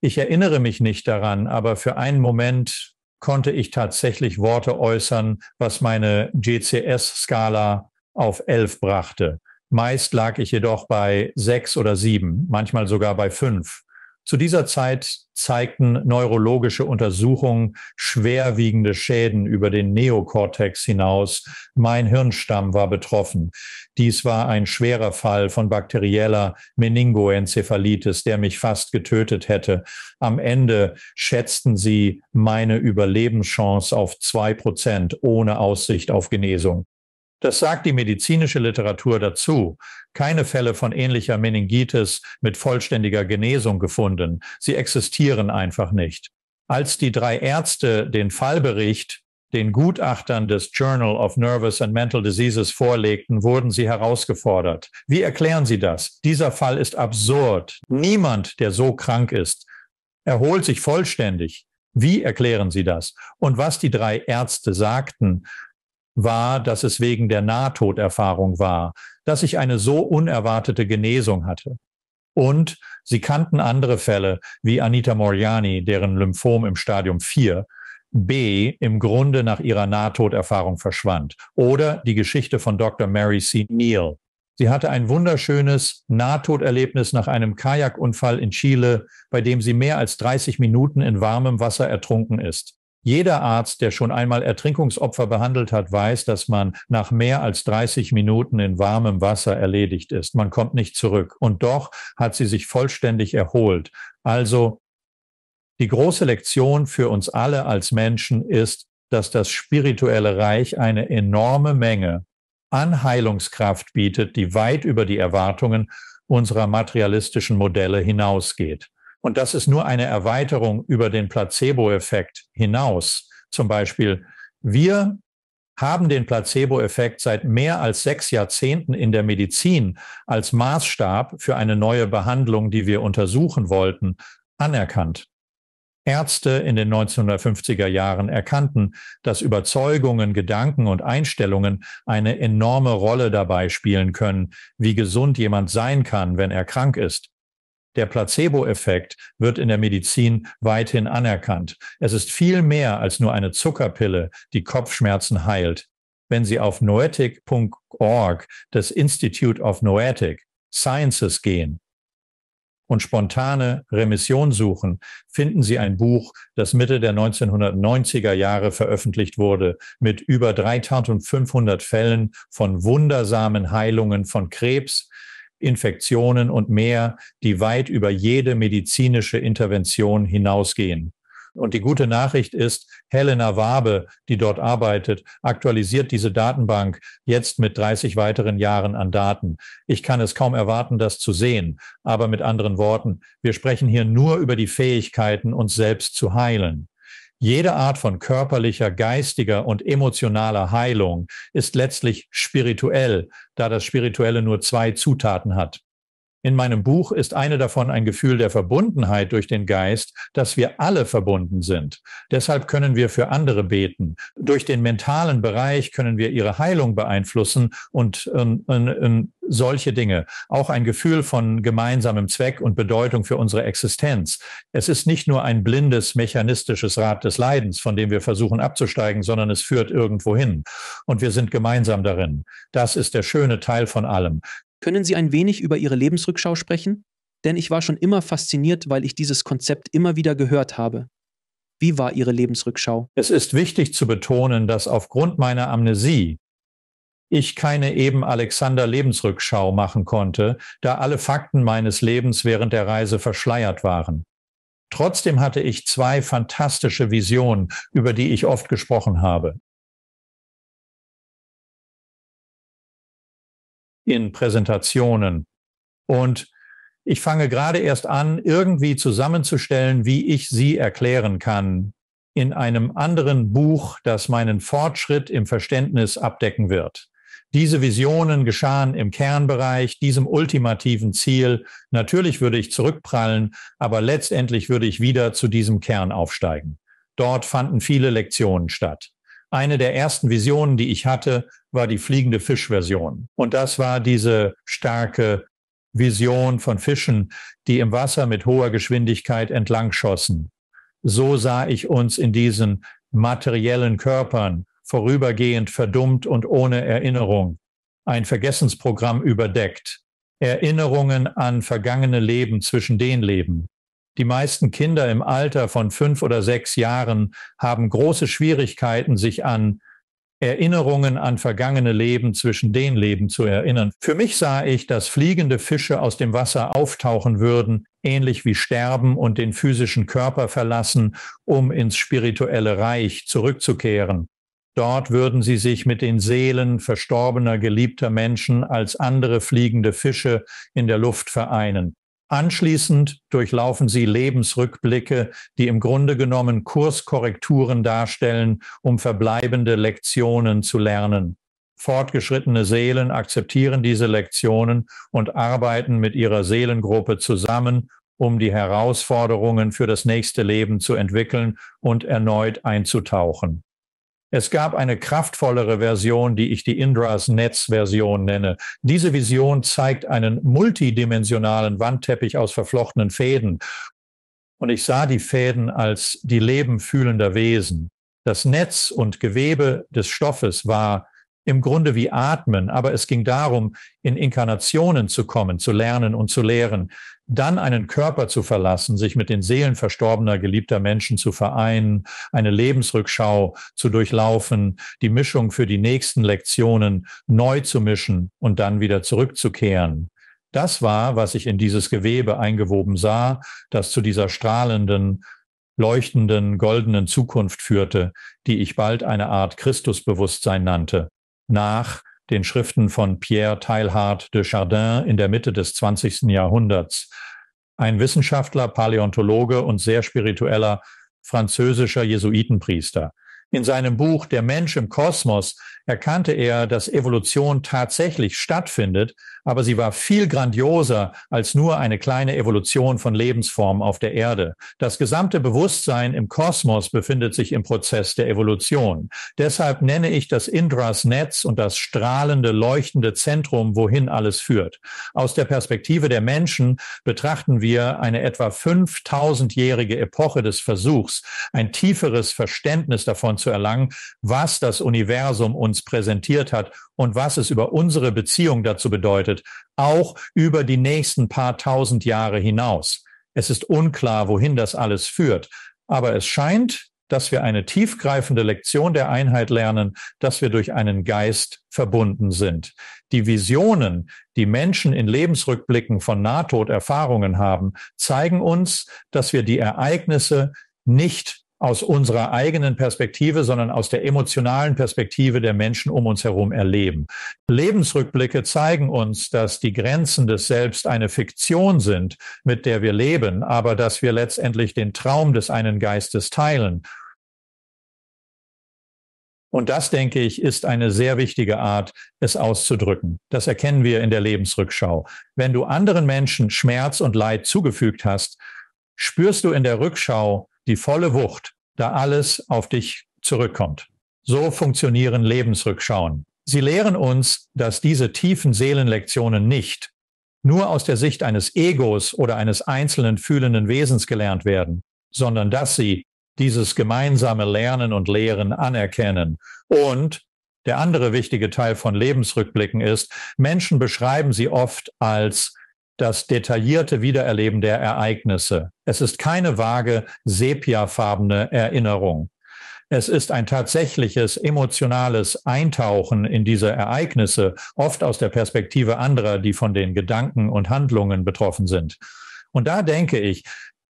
Ich erinnere mich nicht daran, aber für einen Moment konnte ich tatsächlich Worte äußern, was meine GCS-Skala auf 11 brachte. Meist lag ich jedoch bei 6 oder 7, manchmal sogar bei 5. Zu dieser Zeit zeigten neurologische Untersuchungen schwerwiegende Schäden über den Neokortex hinaus. Mein Hirnstamm war betroffen. Dies war ein schwerer Fall von bakterieller Meningoenzephalitis, der mich fast getötet hätte. Am Ende schätzten sie meine Überlebenschance auf 2% ohne Aussicht auf Genesung. Das sagt die medizinische Literatur dazu. Keine Fälle von ähnlicher Meningitis mit vollständiger Genesung gefunden. Sie existieren einfach nicht. Als die 3 Ärzte den Fallbericht den Gutachtern des Journal of Nervous and Mental Diseases vorlegten, wurden sie herausgefordert. Wie erklären Sie das? Dieser Fall ist absurd. Niemand, der so krank ist, erholt sich vollständig. Wie erklären Sie das? Und was die 3 Ärzte sagten, war, dass es wegen der Nahtoderfahrung war, dass ich eine so unerwartete Genesung hatte. Und sie kannten andere Fälle wie Anita Moriani, deren Lymphom im Stadium 4 B im Grunde nach ihrer Nahtoderfahrung verschwand. Oder die Geschichte von Dr. Mary C. Neal. Sie hatte ein wunderschönes Nahtoderlebnis nach einem Kajakunfall in Chile, bei dem sie mehr als 30 Minuten in warmem Wasser ertrunken ist. Jeder Arzt, der schon einmal Ertrinkungsopfer behandelt hat, weiß, dass man nach mehr als 30 Minuten in warmem Wasser erledigt ist. Man kommt nicht zurück. Und doch hat sie sich vollständig erholt. Also die große Lektion für uns alle als Menschen ist, dass das spirituelle Reich eine enorme Menge an Heilungskraft bietet, die weit über die Erwartungen unserer materialistischen Modelle hinausgeht. Und das ist nur eine Erweiterung über den Placebo-Effekt hinaus. Zum Beispiel, wir haben den Placebo-Effekt seit mehr als 6 Jahrzehnten in der Medizin als Maßstab für eine neue Behandlung, die wir untersuchen wollten, anerkannt. Ärzte in den 1950er Jahren erkannten, dass Überzeugungen, Gedanken und Einstellungen eine enorme Rolle dabei spielen können, wie gesund jemand sein kann, wenn er krank ist. Der Placebo-Effekt wird in der Medizin weithin anerkannt. Es ist viel mehr als nur eine Zuckerpille, die Kopfschmerzen heilt. Wenn Sie auf noetic.org, das Institute of Noetic Sciences, gehen und spontane Remission suchen, finden Sie ein Buch, das Mitte der 1990er Jahre veröffentlicht wurde, mit über 3500 Fällen von wundersamen Heilungen von Krebs, Infektionen und mehr, die weit über jede medizinische Intervention hinausgehen. Und die gute Nachricht ist, Helena Wabe, die dort arbeitet, aktualisiert diese Datenbank jetzt mit 30 weiteren Jahren an Daten. Ich kann es kaum erwarten, das zu sehen. Aber mit anderen Worten, wir sprechen hier nur über die Fähigkeiten, uns selbst zu heilen. Jede Art von körperlicher, geistiger und emotionaler Heilung ist letztlich spirituell, da das Spirituelle nur 2 Zutaten hat. In meinem Buch ist eine davon ein Gefühl der Verbundenheit durch den Geist, dass wir alle verbunden sind. Deshalb können wir für andere beten. Durch den mentalen Bereich können wir ihre Heilung beeinflussen und solche Dinge. Auch ein Gefühl von gemeinsamem Zweck und Bedeutung für unsere Existenz. Es ist nicht nur ein blindes, mechanistisches Rad des Leidens, von dem wir versuchen abzusteigen, sondern es führt irgendwo hin. Und wir sind gemeinsam darin. Das ist der schöne Teil von allem. Können Sie ein wenig über Ihre Lebensrückschau sprechen? Denn ich war schon immer fasziniert, weil ich dieses Konzept immer wieder gehört habe. Wie war Ihre Lebensrückschau? Es ist wichtig zu betonen, dass aufgrund meiner Amnesie ich keine eben Alexander-Lebensrückschau machen konnte, da alle Fakten meines Lebens während der Reise verschleiert waren. Trotzdem hatte ich 2 fantastische Visionen, über die ich oft gesprochen habe. In Präsentationen. Und ich fange gerade erst an, irgendwie zusammenzustellen, wie ich sie erklären kann, in einem anderen Buch, das meinen Fortschritt im Verständnis abdecken wird. Diese Visionen geschahen im Kernbereich, diesem ultimativen Ziel. Natürlich würde ich zurückprallen, aber letztendlich würde ich wieder zu diesem Kern aufsteigen. Dort fanden viele Lektionen statt. Eine der ersten Visionen, die ich hatte, war die fliegende Fischversion. Und das war diese starke Vision von Fischen, die im Wasser mit hoher Geschwindigkeit entlang schossen. So sah ich uns in diesen materiellen Körpern, vorübergehend verdummt und ohne Erinnerung, ein Vergessensprogramm überdeckt, Erinnerungen an vergangene Leben zwischen den Leben. Die meisten Kinder im Alter von 5 oder 6 Jahren haben große Schwierigkeiten, sich an Erinnerungen an vergangene Leben zwischen den Leben zu erinnern. Für mich sah ich, dass fliegende Fische aus dem Wasser auftauchen würden, ähnlich wie sterben und den physischen Körper verlassen, um ins spirituelle Reich zurückzukehren. Dort würden sie sich mit den Seelen verstorbener, geliebter Menschen als andere fliegende Fische in der Luft vereinen. Anschließend durchlaufen sie Lebensrückblicke, die im Grunde genommen Kurskorrekturen darstellen, um verbleibende Lektionen zu lernen. Fortgeschrittene Seelen akzeptieren diese Lektionen und arbeiten mit ihrer Seelengruppe zusammen, um die Herausforderungen für das nächste Leben zu entwickeln und erneut einzutauchen. Es gab eine kraftvollere Version, die ich die Indras Netz-Version nenne. Diese Vision zeigt einen multidimensionalen Wandteppich aus verflochtenen Fäden. Und ich sah die Fäden als die Leben fühlender Wesen. Das Netz und Gewebe des Stoffes war im Grunde wie Atmen, aber es ging darum, in Inkarnationen zu kommen, zu lernen und zu lehren, dann einen Körper zu verlassen, sich mit den Seelen verstorbener, geliebter Menschen zu vereinen, eine Lebensrückschau zu durchlaufen, die Mischung für die nächsten Lektionen neu zu mischen und dann wieder zurückzukehren. Das war, was ich in dieses Gewebe eingewoben sah, das zu dieser strahlenden, leuchtenden, goldenen Zukunft führte, die ich bald eine Art Christusbewusstsein nannte. Nach den Schriften von Pierre Teilhard de Chardin in der Mitte des 20. Jahrhunderts. Ein Wissenschaftler, Paläontologe und sehr spiritueller französischer Jesuitenpriester. In seinem Buch Der Mensch im Kosmos erkannte er, dass Evolution tatsächlich stattfindet, aber sie war viel grandioser als nur eine kleine Evolution von Lebensformen auf der Erde. Das gesamte Bewusstsein im Kosmos befindet sich im Prozess der Evolution. Deshalb nenne ich das Indras Netz und das strahlende, leuchtende Zentrum, wohin alles führt. Aus der Perspektive der Menschen betrachten wir eine etwa 5000-jährige Epoche des Versuchs, ein tieferes Verständnis davon zu erlangen, was das Universum uns präsentiert hat und was es über unsere Beziehung dazu bedeutet, auch über die nächsten paar tausend Jahre hinaus. Es ist unklar, wohin das alles führt, aber es scheint, dass wir eine tiefgreifende Lektion der Einheit lernen, dass wir durch einen Geist verbunden sind. Die Visionen, die Menschen in Lebensrückblicken von Nahtoderfahrungen haben, zeigen uns, dass wir die Ereignisse nicht aus unserer eigenen Perspektive, sondern aus der emotionalen Perspektive der Menschen um uns herum erleben. Lebensrückblicke zeigen uns, dass die Grenzen des Selbst eine Fiktion sind, mit der wir leben, aber dass wir letztendlich den Traum des einen Geistes teilen. Und das, denke ich, ist eine sehr wichtige Art, es auszudrücken. Das erkennen wir in der Lebensrückschau. Wenn du anderen Menschen Schmerz und Leid zugefügt hast, spürst du in der Rückschau die volle Wucht, da alles auf dich zurückkommt. So funktionieren Lebensrückschauen. Sie lehren uns, dass diese tiefen Seelenlektionen nicht nur aus der Sicht eines Egos oder eines einzelnen fühlenden Wesens gelernt werden, sondern dass sie dieses gemeinsame Lernen und Lehren anerkennen. Und der andere wichtige Teil von Lebensrückblicken ist, Menschen beschreiben sie oft als das detaillierte Wiedererleben der Ereignisse. Es ist keine vage, sepiafarbene Erinnerung. Es ist ein tatsächliches emotionales Eintauchen in diese Ereignisse, oft aus der Perspektive anderer, die von den Gedanken und Handlungen betroffen sind. Und da denke ich,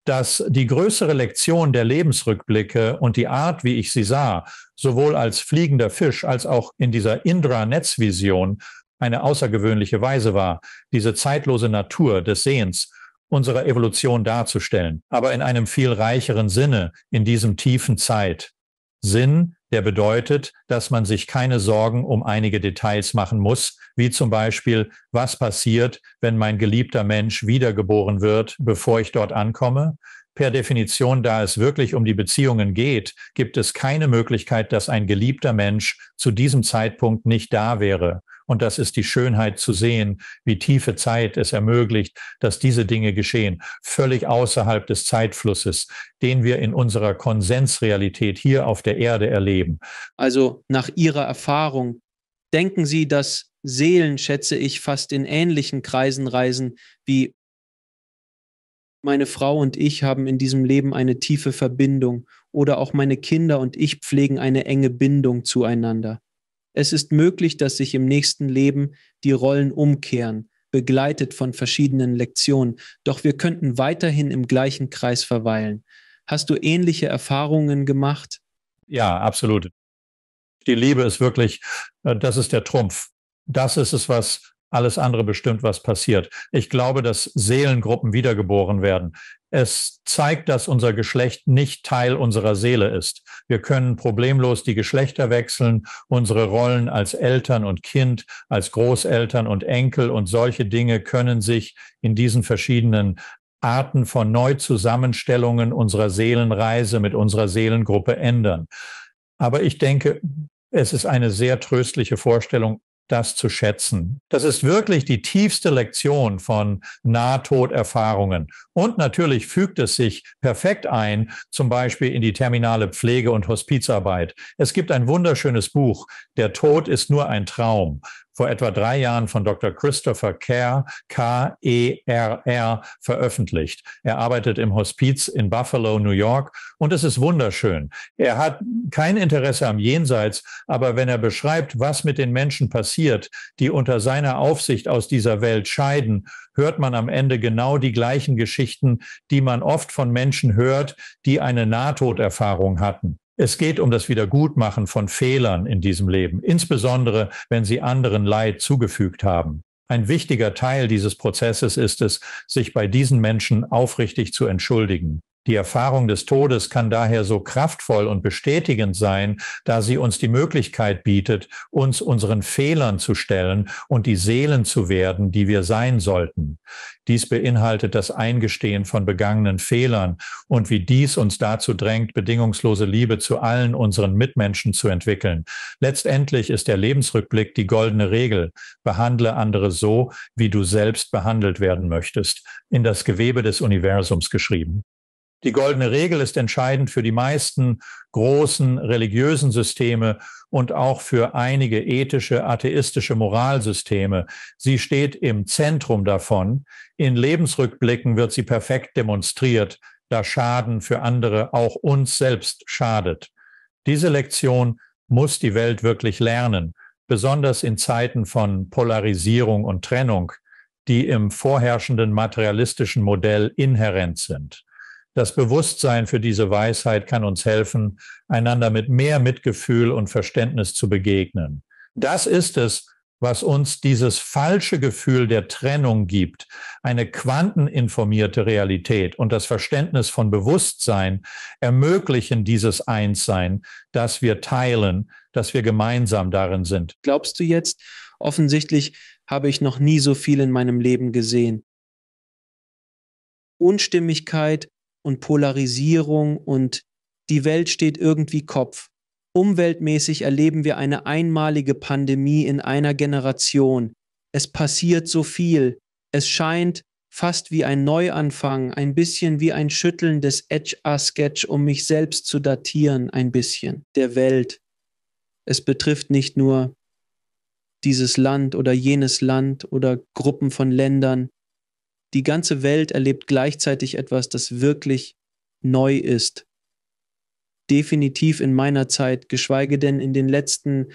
dass die größere Lektion der Lebensrückblicke und die Art, wie ich sie sah, sowohl als fliegender Fisch als auch in dieser Indra-Netzvision, eine außergewöhnliche Weise war, diese zeitlose Natur des Sehens unserer Evolution darzustellen, aber in einem viel reicheren Sinne, in diesem tiefen Zeit. Sinn, der bedeutet, dass man sich keine Sorgen um einige Details machen muss, wie zum Beispiel, was passiert, wenn mein geliebter Mensch wiedergeboren wird, bevor ich dort ankomme. Per Definition, da es wirklich um die Beziehungen geht, gibt es keine Möglichkeit, dass ein geliebter Mensch zu diesem Zeitpunkt nicht da wäre. Und das ist die Schönheit zu sehen, wie tiefe Zeit es ermöglicht, dass diese Dinge geschehen, völlig außerhalb des Zeitflusses, den wir in unserer Konsensrealität hier auf der Erde erleben. Also nach Ihrer Erfahrung, denken Sie, dass Seelen, schätze ich, fast in ähnlichen Kreisen reisen wie meine Frau und ich haben in diesem Leben eine tiefe Verbindung oder auch meine Kinder und ich pflegen eine enge Bindung zueinander. Es ist möglich, dass sich im nächsten Leben die Rollen umkehren, begleitet von verschiedenen Lektionen, doch wir könnten weiterhin im gleichen Kreis verweilen. Hast du ähnliche Erfahrungen gemacht? Ja, absolut. Die Liebe ist wirklich, das ist der Trumpf. Das ist es, was alles andere bestimmt, was passiert. Ich glaube, dass Seelengruppen wiedergeboren werden. Es zeigt, dass unser Geschlecht nicht Teil unserer Seele ist. Wir können problemlos die Geschlechter wechseln, unsere Rollen als Eltern und Kind, als Großeltern und Enkel und solche Dinge können sich in diesen verschiedenen Arten von Neuzusammenstellungen unserer Seelenreise mit unserer Seelengruppe ändern. Aber ich denke, es ist eine sehr tröstliche Vorstellung, das zu schätzen. Das ist wirklich die tiefste Lektion von Nahtoderfahrungen. Und natürlich fügt es sich perfekt ein, zum Beispiel in die terminale Pflege- und Hospizarbeit. Es gibt ein wunderschönes Buch, Der Tod ist nur ein Traum, vor etwa 3 Jahren von Dr. Christopher Kerr, K-E-R-R, veröffentlicht. Er arbeitet im Hospiz in Buffalo, New York, und es ist wunderschön. Er hat kein Interesse am Jenseits, aber wenn er beschreibt, was mit den Menschen passiert, die unter seiner Aufsicht aus dieser Welt scheiden, hört man am Ende genau die gleichen Geschichten, die man oft von Menschen hört, die eine Nahtoderfahrung hatten. Es geht um das Wiedergutmachen von Fehlern in diesem Leben, insbesondere wenn sie anderen Leid zugefügt haben. Ein wichtiger Teil dieses Prozesses ist es, sich bei diesen Menschen aufrichtig zu entschuldigen. Die Erfahrung des Todes kann daher so kraftvoll und bestätigend sein, da sie uns die Möglichkeit bietet, uns unseren Fehlern zu stellen und die Seelen zu werden, die wir sein sollten. Dies beinhaltet das Eingestehen von begangenen Fehlern und wie dies uns dazu drängt, bedingungslose Liebe zu allen unseren Mitmenschen zu entwickeln. Letztendlich ist der Lebensrückblick die goldene Regel. Behandle andere so, wie du selbst behandelt werden möchtest. In das Gewebe des Universums geschrieben. Die goldene Regel ist entscheidend für die meisten großen religiösen Systeme und auch für einige ethische, atheistische Moralsysteme. Sie steht im Zentrum davon. In Lebensrückblicken wird sie perfekt demonstriert. da Schaden für andere auch uns selbst schadet. Diese Lektion muss die Welt wirklich lernen, besonders in Zeiten von Polarisierung und Trennung, die im vorherrschenden materialistischen Modell inhärent sind. Das Bewusstsein für diese Weisheit kann uns helfen, einander mit mehr Mitgefühl und Verständnis zu begegnen. Das ist es, was uns dieses falsche Gefühl der Trennung gibt. Eine quanteninformierte Realität und das Verständnis von Bewusstsein ermöglichen dieses Einssein, das wir teilen, dass wir gemeinsam darin sind. Glaubst du jetzt, offensichtlich habe ich noch nie so viel in meinem Leben gesehen. Unstimmigkeit und Polarisierung und die Welt steht irgendwie Kopf. Umweltmäßig erleben wir eine einmalige Pandemie in einer Generation. Es passiert so viel. Es scheint fast wie ein Neuanfang, ein bisschen wie ein Schütteln des Etch-a-Sketch, um mich selbst zu datieren, ein bisschen, der Welt. Es betrifft nicht nur dieses Land oder jenes Land oder Gruppen von Ländern. Die ganze Welt erlebt gleichzeitig etwas, das wirklich neu ist. Definitiv in meiner Zeit, geschweige denn in den letzten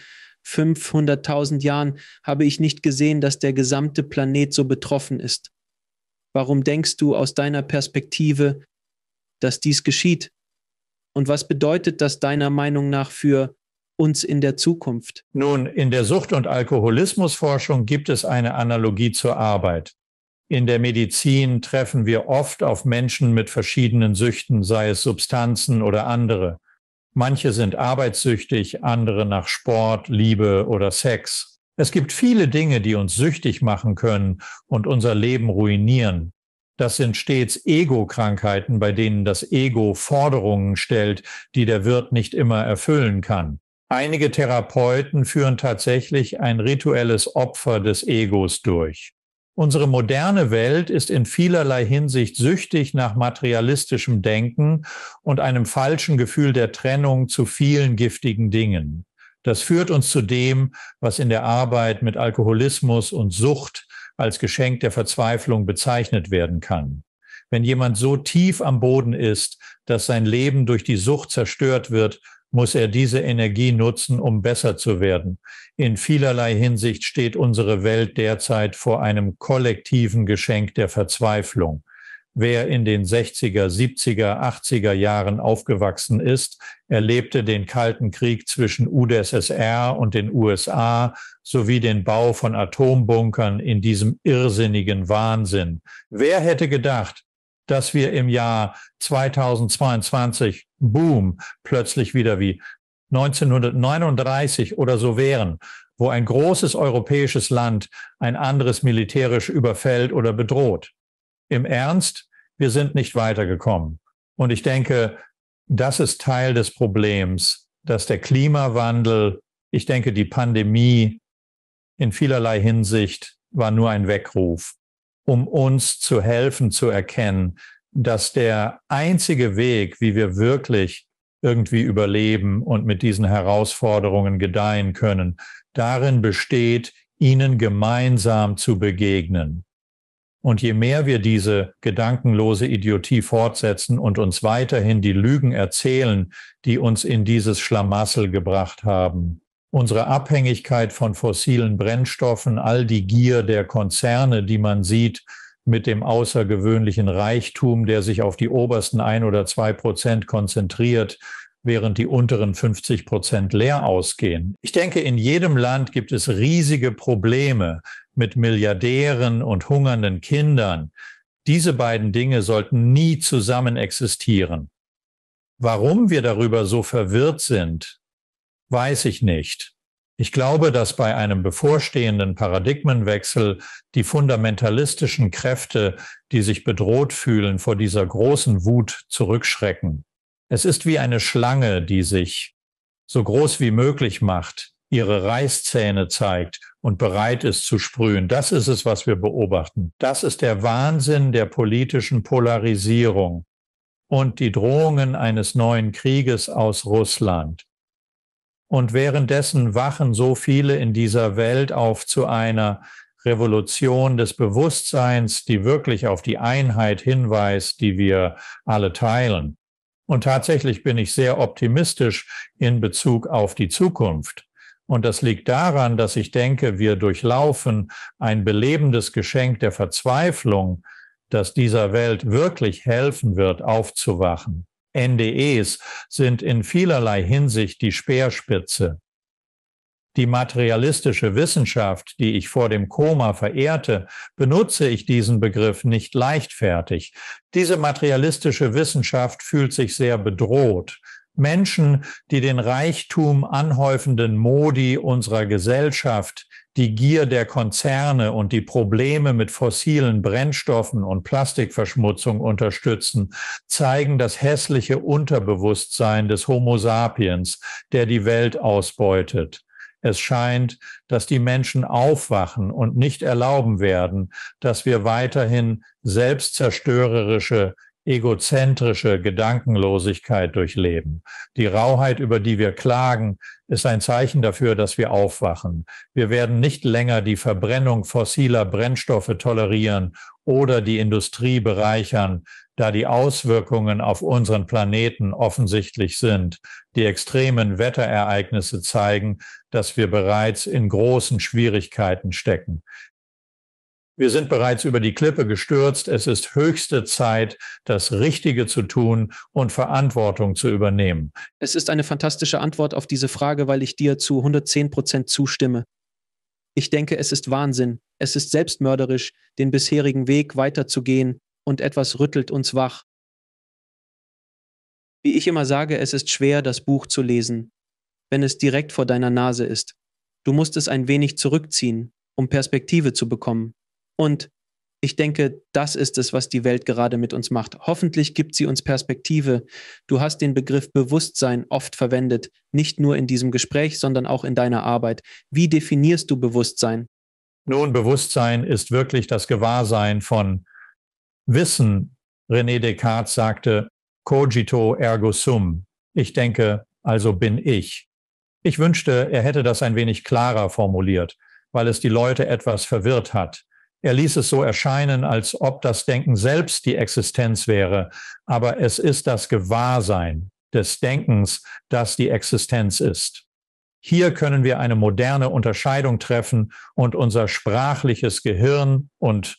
500.000 Jahren, habe ich nicht gesehen, dass der gesamte Planet so betroffen ist. Warum denkst du aus deiner Perspektive, dass dies geschieht? Und was bedeutet das deiner Meinung nach für uns in der Zukunft? Nun, in der Sucht- und Alkoholismusforschung gibt es eine Analogie zur Arbeit. In der Medizin treffen wir oft auf Menschen mit verschiedenen Süchten, sei es Substanzen oder andere. Manche sind arbeitssüchtig, andere nach Sport, Liebe oder Sex. Es gibt viele Dinge, die uns süchtig machen können und unser Leben ruinieren. Das sind stets Ego-Krankheiten, bei denen das Ego Forderungen stellt, die der Wirt nicht immer erfüllen kann. Einige Therapeuten führen tatsächlich ein rituelles Opfer des Egos durch. Unsere moderne Welt ist in vielerlei Hinsicht süchtig nach materialistischem Denken und einem falschen Gefühl der Trennung zu vielen giftigen Dingen. Das führt uns zu dem, was in der Arbeit mit Alkoholismus und Sucht als Geschenk der Verzweiflung bezeichnet werden kann. Wenn jemand so tief am Boden ist, dass sein Leben durch die Sucht zerstört wird, muss er diese Energie nutzen, um besser zu werden. In vielerlei Hinsicht steht unsere Welt derzeit vor einem kollektiven Geschenk der Verzweiflung. Wer in den 60er, 70er, 80er Jahren aufgewachsen ist, erlebte den Kalten Krieg zwischen UdSSR und den USA sowie den Bau von Atombunkern in diesem irrsinnigen Wahnsinn. Wer hätte gedacht, dass wir im Jahr 2022, boom, plötzlich wieder wie 1939 oder so wären, wo ein großes europäisches Land ein anderes militärisch überfällt oder bedroht. Im Ernst, wir sind nicht weitergekommen. Und ich denke, das ist Teil des Problems, dass der Klimawandel, ich denke, die Pandemie in vielerlei Hinsicht war nur ein Weckruf, um uns zu helfen, zu erkennen, dass der einzige Weg, wie wir wirklich irgendwie überleben und mit diesen Herausforderungen gedeihen können, darin besteht, ihnen gemeinsam zu begegnen. Und je mehr wir diese gedankenlose Idiotie fortsetzen und uns weiterhin die Lügen erzählen, die uns in dieses Schlamassel gebracht haben, unsere Abhängigkeit von fossilen Brennstoffen, all die Gier der Konzerne, die man sieht, mit dem außergewöhnlichen Reichtum, der sich auf die obersten 1 oder 2% konzentriert, während die unteren 50% leer ausgehen. Ich denke, in jedem Land gibt es riesige Probleme mit Milliardären und hungernden Kindern. Diese beiden Dinge sollten nie zusammen existieren. Warum wir darüber so verwirrt sind, weiß ich nicht. Ich glaube, dass bei einem bevorstehenden Paradigmenwechsel die fundamentalistischen Kräfte, die sich bedroht fühlen, vor dieser großen Wut zurückschrecken. Es ist wie eine Schlange, die sich so groß wie möglich macht, ihre Reißzähne zeigt und bereit ist zu sprühen. Das ist es, was wir beobachten. Das ist der Wahnsinn der politischen Polarisierung und die Drohungen eines neuen Krieges aus Russland. Und währenddessen wachen so viele in dieser Welt auf zu einer Revolution des Bewusstseins, die wirklich auf die Einheit hinweist, die wir alle teilen. Und tatsächlich bin ich sehr optimistisch in Bezug auf die Zukunft. Und das liegt daran, dass ich denke, wir durchlaufen ein belebendes Geschenk der Verzweiflung, das dieser Welt wirklich helfen wird, aufzuwachen. NDEs sind in vielerlei Hinsicht die Speerspitze. Die materialistische Wissenschaft, die ich vor dem Koma verehrte, benutze ich diesen Begriff nicht leichtfertig. Diese materialistische Wissenschaft fühlt sich sehr bedroht. Menschen, die den Reichtum anhäufenden Modi unserer Gesellschaft, die Gier der Konzerne und die Probleme mit fossilen Brennstoffen und Plastikverschmutzung unterstützen, zeigen das hässliche Unterbewusstsein des Homo sapiens, der die Welt ausbeutet. Es scheint, dass die Menschen aufwachen und nicht erlauben werden, dass wir weiterhin selbstzerstörerische, egozentrische Gedankenlosigkeit durchleben. Die Rauheit, über die wir klagen, ist ein Zeichen dafür, dass wir aufwachen. Wir werden nicht länger die Verbrennung fossiler Brennstoffe tolerieren oder die Industrie bereichern, da die Auswirkungen auf unseren Planeten offensichtlich sind. Die extremen Wetterereignisse zeigen, dass wir bereits in großen Schwierigkeiten stecken. Wir sind bereits über die Klippe gestürzt. Es ist höchste Zeit, das Richtige zu tun und Verantwortung zu übernehmen. Es ist eine fantastische Antwort auf diese Frage, weil ich dir zu 110% zustimme. Ich denke, es ist Wahnsinn. Es ist selbstmörderisch, den bisherigen Weg weiterzugehen, und etwas rüttelt uns wach. Wie ich immer sage, es ist schwer, das Buch zu lesen, wenn es direkt vor deiner Nase ist. Du musst es ein wenig zurückziehen, um Perspektive zu bekommen. Und ich denke, das ist es, was die Welt gerade mit uns macht. Hoffentlich gibt sie uns Perspektive. Du hast den Begriff Bewusstsein oft verwendet, nicht nur in diesem Gespräch, sondern auch in deiner Arbeit. Wie definierst du Bewusstsein? Nun, Bewusstsein ist wirklich das Gewahrsein von Wissen. René Descartes sagte, cogito ergo sum. Ich denke, also bin ich. Ich wünschte, er hätte das ein wenig klarer formuliert, weil es die Leute etwas verwirrt hat. Er ließ es so erscheinen, als ob das Denken selbst die Existenz wäre, aber es ist das Gewahrsein des Denkens, das die Existenz ist. Hier können wir eine moderne Unterscheidung treffen und unser sprachliches Gehirn und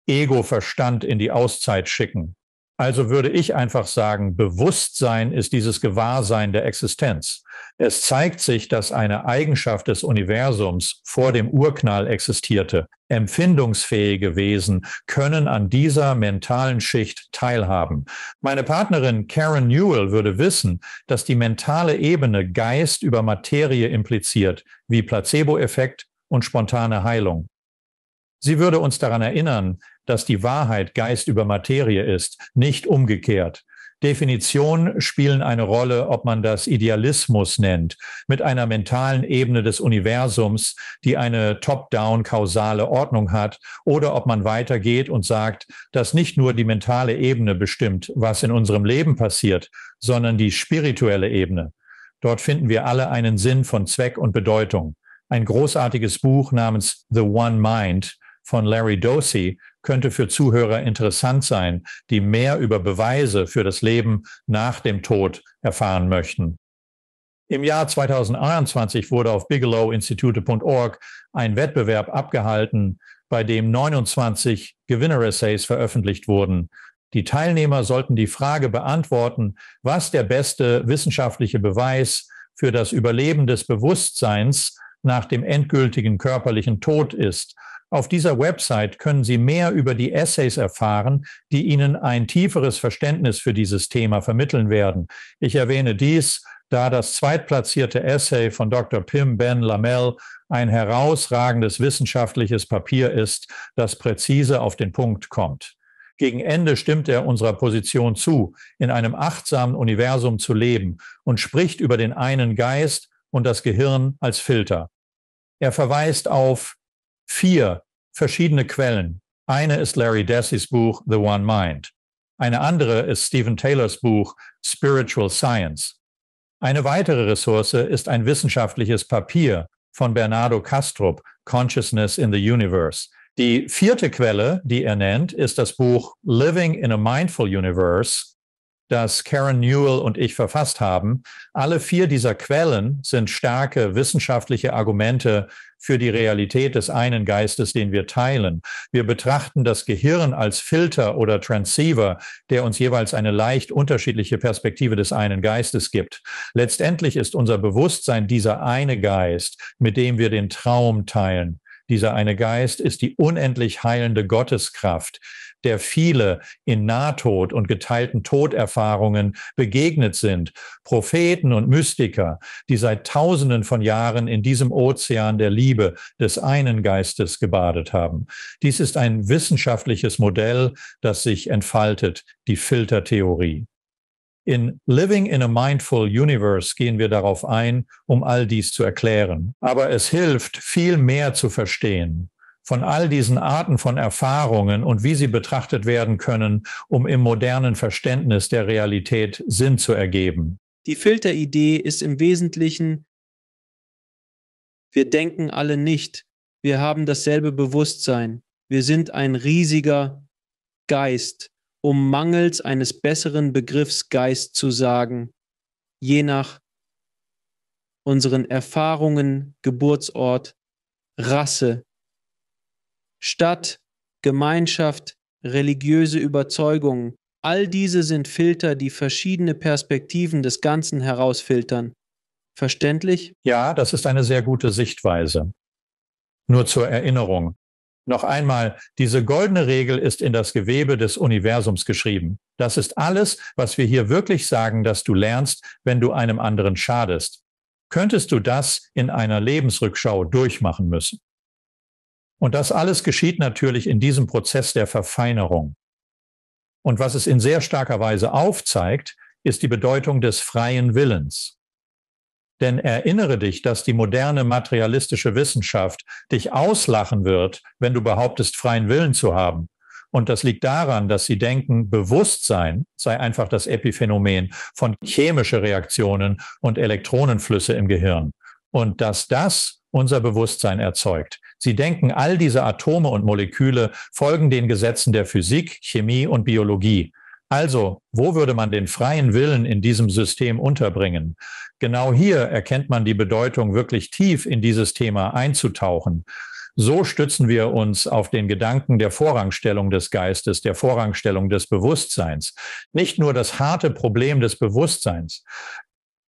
Ego-Verstand in die Auszeit schicken. Also würde ich einfach sagen, Bewusstsein ist dieses Gewahrsein der Existenz. Es zeigt sich, dass eine Eigenschaft des Universums vor dem Urknall existierte. Empfindungsfähige Wesen können an dieser mentalen Schicht teilhaben. Meine Partnerin Karen Newell würde wissen, dass die mentale Ebene Geist über Materie impliziert, wie Placebo-Effekt und spontane Heilung. Sie würde uns daran erinnern, dass die Wahrheit Geist über Materie ist, nicht umgekehrt. Definitionen spielen eine Rolle, ob man das Idealismus nennt, mit einer mentalen Ebene des Universums, die eine top-down kausale Ordnung hat, oder ob man weitergeht und sagt, dass nicht nur die mentale Ebene bestimmt, was in unserem Leben passiert, sondern die spirituelle Ebene. Dort finden wir alle einen Sinn von Zweck und Bedeutung. Ein großartiges Buch namens The One Mind von Larry Dossey könnte für Zuhörer interessant sein, die mehr über Beweise für das Leben nach dem Tod erfahren möchten. Im Jahr 2021 wurde auf bigelowinstitute.org ein Wettbewerb abgehalten, bei dem 29 Gewinner-Essays veröffentlicht wurden. Die Teilnehmer sollten die Frage beantworten, was der beste wissenschaftliche Beweis für das Überleben des Bewusstseins nach dem endgültigen körperlichen Tod ist. Auf dieser Website können Sie mehr über die Essays erfahren, die Ihnen ein tieferes Verständnis für dieses Thema vermitteln werden. Ich erwähne dies, da das zweitplatzierte Essay von Dr. Pim Ben Lamel ein herausragendes wissenschaftliches Papier ist, das präzise auf den Punkt kommt. Gegen Ende stimmt er unserer Position zu, in einem achtsamen Universum zu leben und spricht über den einen Geist und das Gehirn als Filter. Er verweist auf 4 verschiedene Quellen. Eine ist Larry Desseys Buch The One Mind. Eine andere ist Stephen Taylors Buch Spiritual Science. Eine weitere Ressource ist ein wissenschaftliches Papier von Bernardo Kastrup, Consciousness in the Universe. Die vierte Quelle, die er nennt, ist das Buch Living in a Mindful Universe, das Karen Newell und ich verfasst haben. Alle vier dieser Quellen sind starke wissenschaftliche Argumente für die Realität des einen Geistes, den wir teilen. Wir betrachten das Gehirn als Filter oder Transceiver, der uns jeweils eine leicht unterschiedliche Perspektive des einen Geistes gibt. Letztendlich ist unser Bewusstsein dieser eine Geist, mit dem wir den Traum teilen. Dieser eine Geist ist die unendlich heilende Gotteskraft, der viele in Nahtod und geteilten Toderfahrungen begegnet sind, Propheten und Mystiker, die seit Tausenden von Jahren in diesem Ozean der Liebe des einen Geistes gebadet haben. Dies ist ein wissenschaftliches Modell, das sich entfaltet, die Filtertheorie. In Living in a Mindful Universe gehen wir darauf ein, um all dies zu erklären. Aber es hilft, viel mehr zu verstehen von all diesen Arten von Erfahrungen und wie sie betrachtet werden können, um im modernen Verständnis der Realität Sinn zu ergeben. Die Filteridee ist im Wesentlichen, wir denken alle nicht, wir haben dasselbe Bewusstsein, wir sind ein riesiger Geist, um mangels eines besseren Begriffs Geist zu sagen, je nach unseren Erfahrungen, Geburtsort, Rasse, Stadt, Gemeinschaft, religiöse Überzeugungen. All diese sind Filter, die verschiedene Perspektiven des Ganzen herausfiltern. Verständlich? Ja, das ist eine sehr gute Sichtweise. Nur zur Erinnerung. Noch einmal, diese goldene Regel ist in das Gewebe des Universums geschrieben. Das ist alles, was wir hier wirklich sagen, dass du lernst, wenn du einem anderen schadest. Könntest du das in einer Lebensrückschau durchmachen müssen? Und das alles geschieht natürlich in diesem Prozess der Verfeinerung. Und was es in sehr starker Weise aufzeigt, ist die Bedeutung des freien Willens. Denn erinnere dich, dass die moderne materialistische Wissenschaft dich auslachen wird, wenn du behauptest, freien Willen zu haben. Und das liegt daran, dass sie denken, Bewusstsein sei einfach das Epiphänomen von chemischen Reaktionen und Elektronenflüsse im Gehirn. Und dass das unser Bewusstsein erzeugt. Sie denken, all diese Atome und Moleküle folgen den Gesetzen der Physik, Chemie und Biologie. Also, wo würde man den freien Willen in diesem System unterbringen? Genau hier erkennt man die Bedeutung, wirklich tief in dieses Thema einzutauchen. So stützen wir uns auf den Gedanken der Vorrangstellung des Geistes, der Vorrangstellung des Bewusstseins. Nicht nur das harte Problem des Bewusstseins,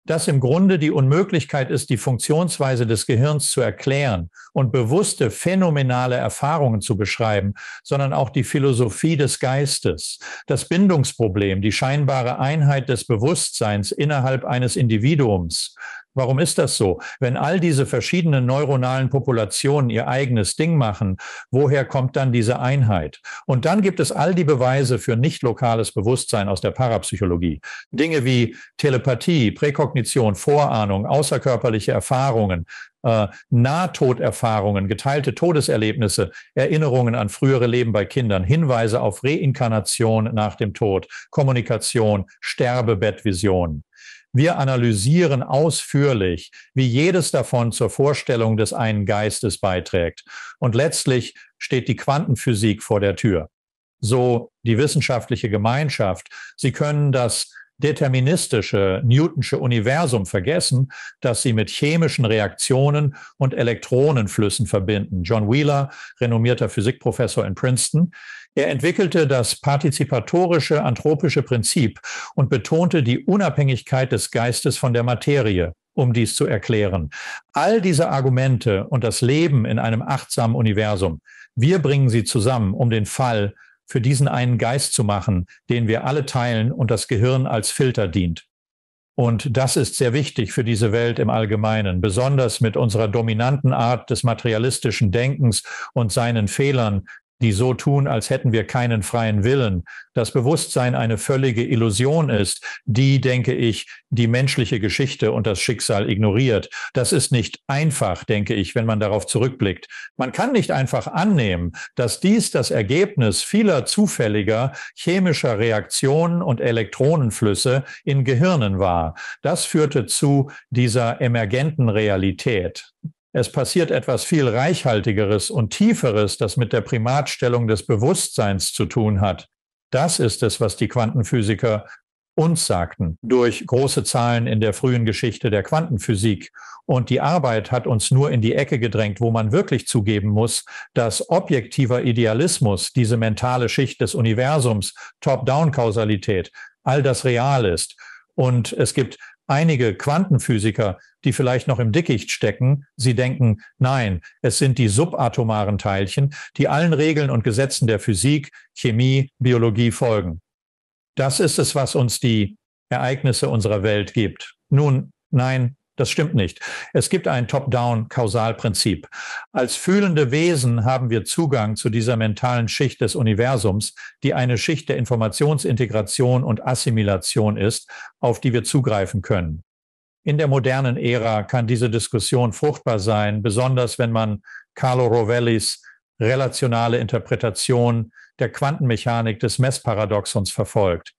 das im Grunde die Unmöglichkeit ist, die Funktionsweise des Gehirns zu erklären und bewusste, phänomenale Erfahrungen zu beschreiben, sondern auch die Philosophie des Geistes, das Bindungsproblem, die scheinbare Einheit des Bewusstseins innerhalb eines Individuums. Warum ist das so? Wenn all diese verschiedenen neuronalen Populationen ihr eigenes Ding machen, woher kommt dann diese Einheit? Und dann gibt es all die Beweise für nicht lokales Bewusstsein aus der Parapsychologie. Dinge wie Telepathie, Präkognition, Vorahnung, außerkörperliche Erfahrungen, Nahtoderfahrungen, geteilte Todeserlebnisse, Erinnerungen an frühere Leben bei Kindern, Hinweise auf Reinkarnation nach dem Tod, Kommunikation, Sterbebettvisionen. Wir analysieren ausführlich, wie jedes davon zur Vorstellung des einen Geistes beiträgt. Und letztlich steht die Quantenphysik vor der Tür. So die wissenschaftliche Gemeinschaft. Sie können das deterministische Newtonsche Universum vergessen, das sie mit chemischen Reaktionen und Elektronenflüssen verbinden. John Wheeler, renommierter Physikprofessor in Princeton, er entwickelte das partizipatorische anthropische Prinzip und betonte die Unabhängigkeit des Geistes von der Materie, um dies zu erklären. All diese Argumente und das Leben in einem achtsamen Universum, wir bringen sie zusammen, um den Fall für diesen einen Geist zu machen, den wir alle teilen und das Gehirn als Filter dient. Und das ist sehr wichtig für diese Welt im Allgemeinen, besonders mit unserer dominanten Art des materialistischen Denkens und seinen Fehlern, die so tun, als hätten wir keinen freien Willen. Das Bewusstsein eine völlige Illusion ist, die, denke ich, die menschliche Geschichte und das Schicksal ignoriert. Das ist nicht einfach, denke ich, wenn man darauf zurückblickt. Man kann nicht einfach annehmen, dass dies das Ergebnis vieler zufälliger chemischer Reaktionen und Elektronenflüsse in Gehirnen war. Das führte zu dieser emergenten Realität. Es passiert etwas viel Reichhaltigeres und Tieferes, das mit der Primatstellung des Bewusstseins zu tun hat. Das ist es, was die Quantenphysiker uns sagten, durch große Zahlen in der frühen Geschichte der Quantenphysik. Und die Arbeit hat uns nur in die Ecke gedrängt, wo man wirklich zugeben muss, dass objektiver Idealismus, diese mentale Schicht des Universums, Top-Down-Kausalität, all das real ist. Und es gibt einige Quantenphysiker, die vielleicht noch im Dickicht stecken. Sie denken, nein, es sind die subatomaren Teilchen, die allen Regeln und Gesetzen der Physik, Chemie, Biologie folgen. Das ist es, was uns die Ereignisse unserer Welt gibt. Nun, nein, das stimmt nicht. Es gibt ein Top-Down-Kausalprinzip. Als fühlende Wesen haben wir Zugang zu dieser mentalen Schicht des Universums, die eine Schicht der Informationsintegration und Assimilation ist, auf die wir zugreifen können. In der modernen Ära kann diese Diskussion fruchtbar sein, besonders wenn man Carlo Rovellis relationale Interpretation der Quantenmechanik des Messparadoxons verfolgt.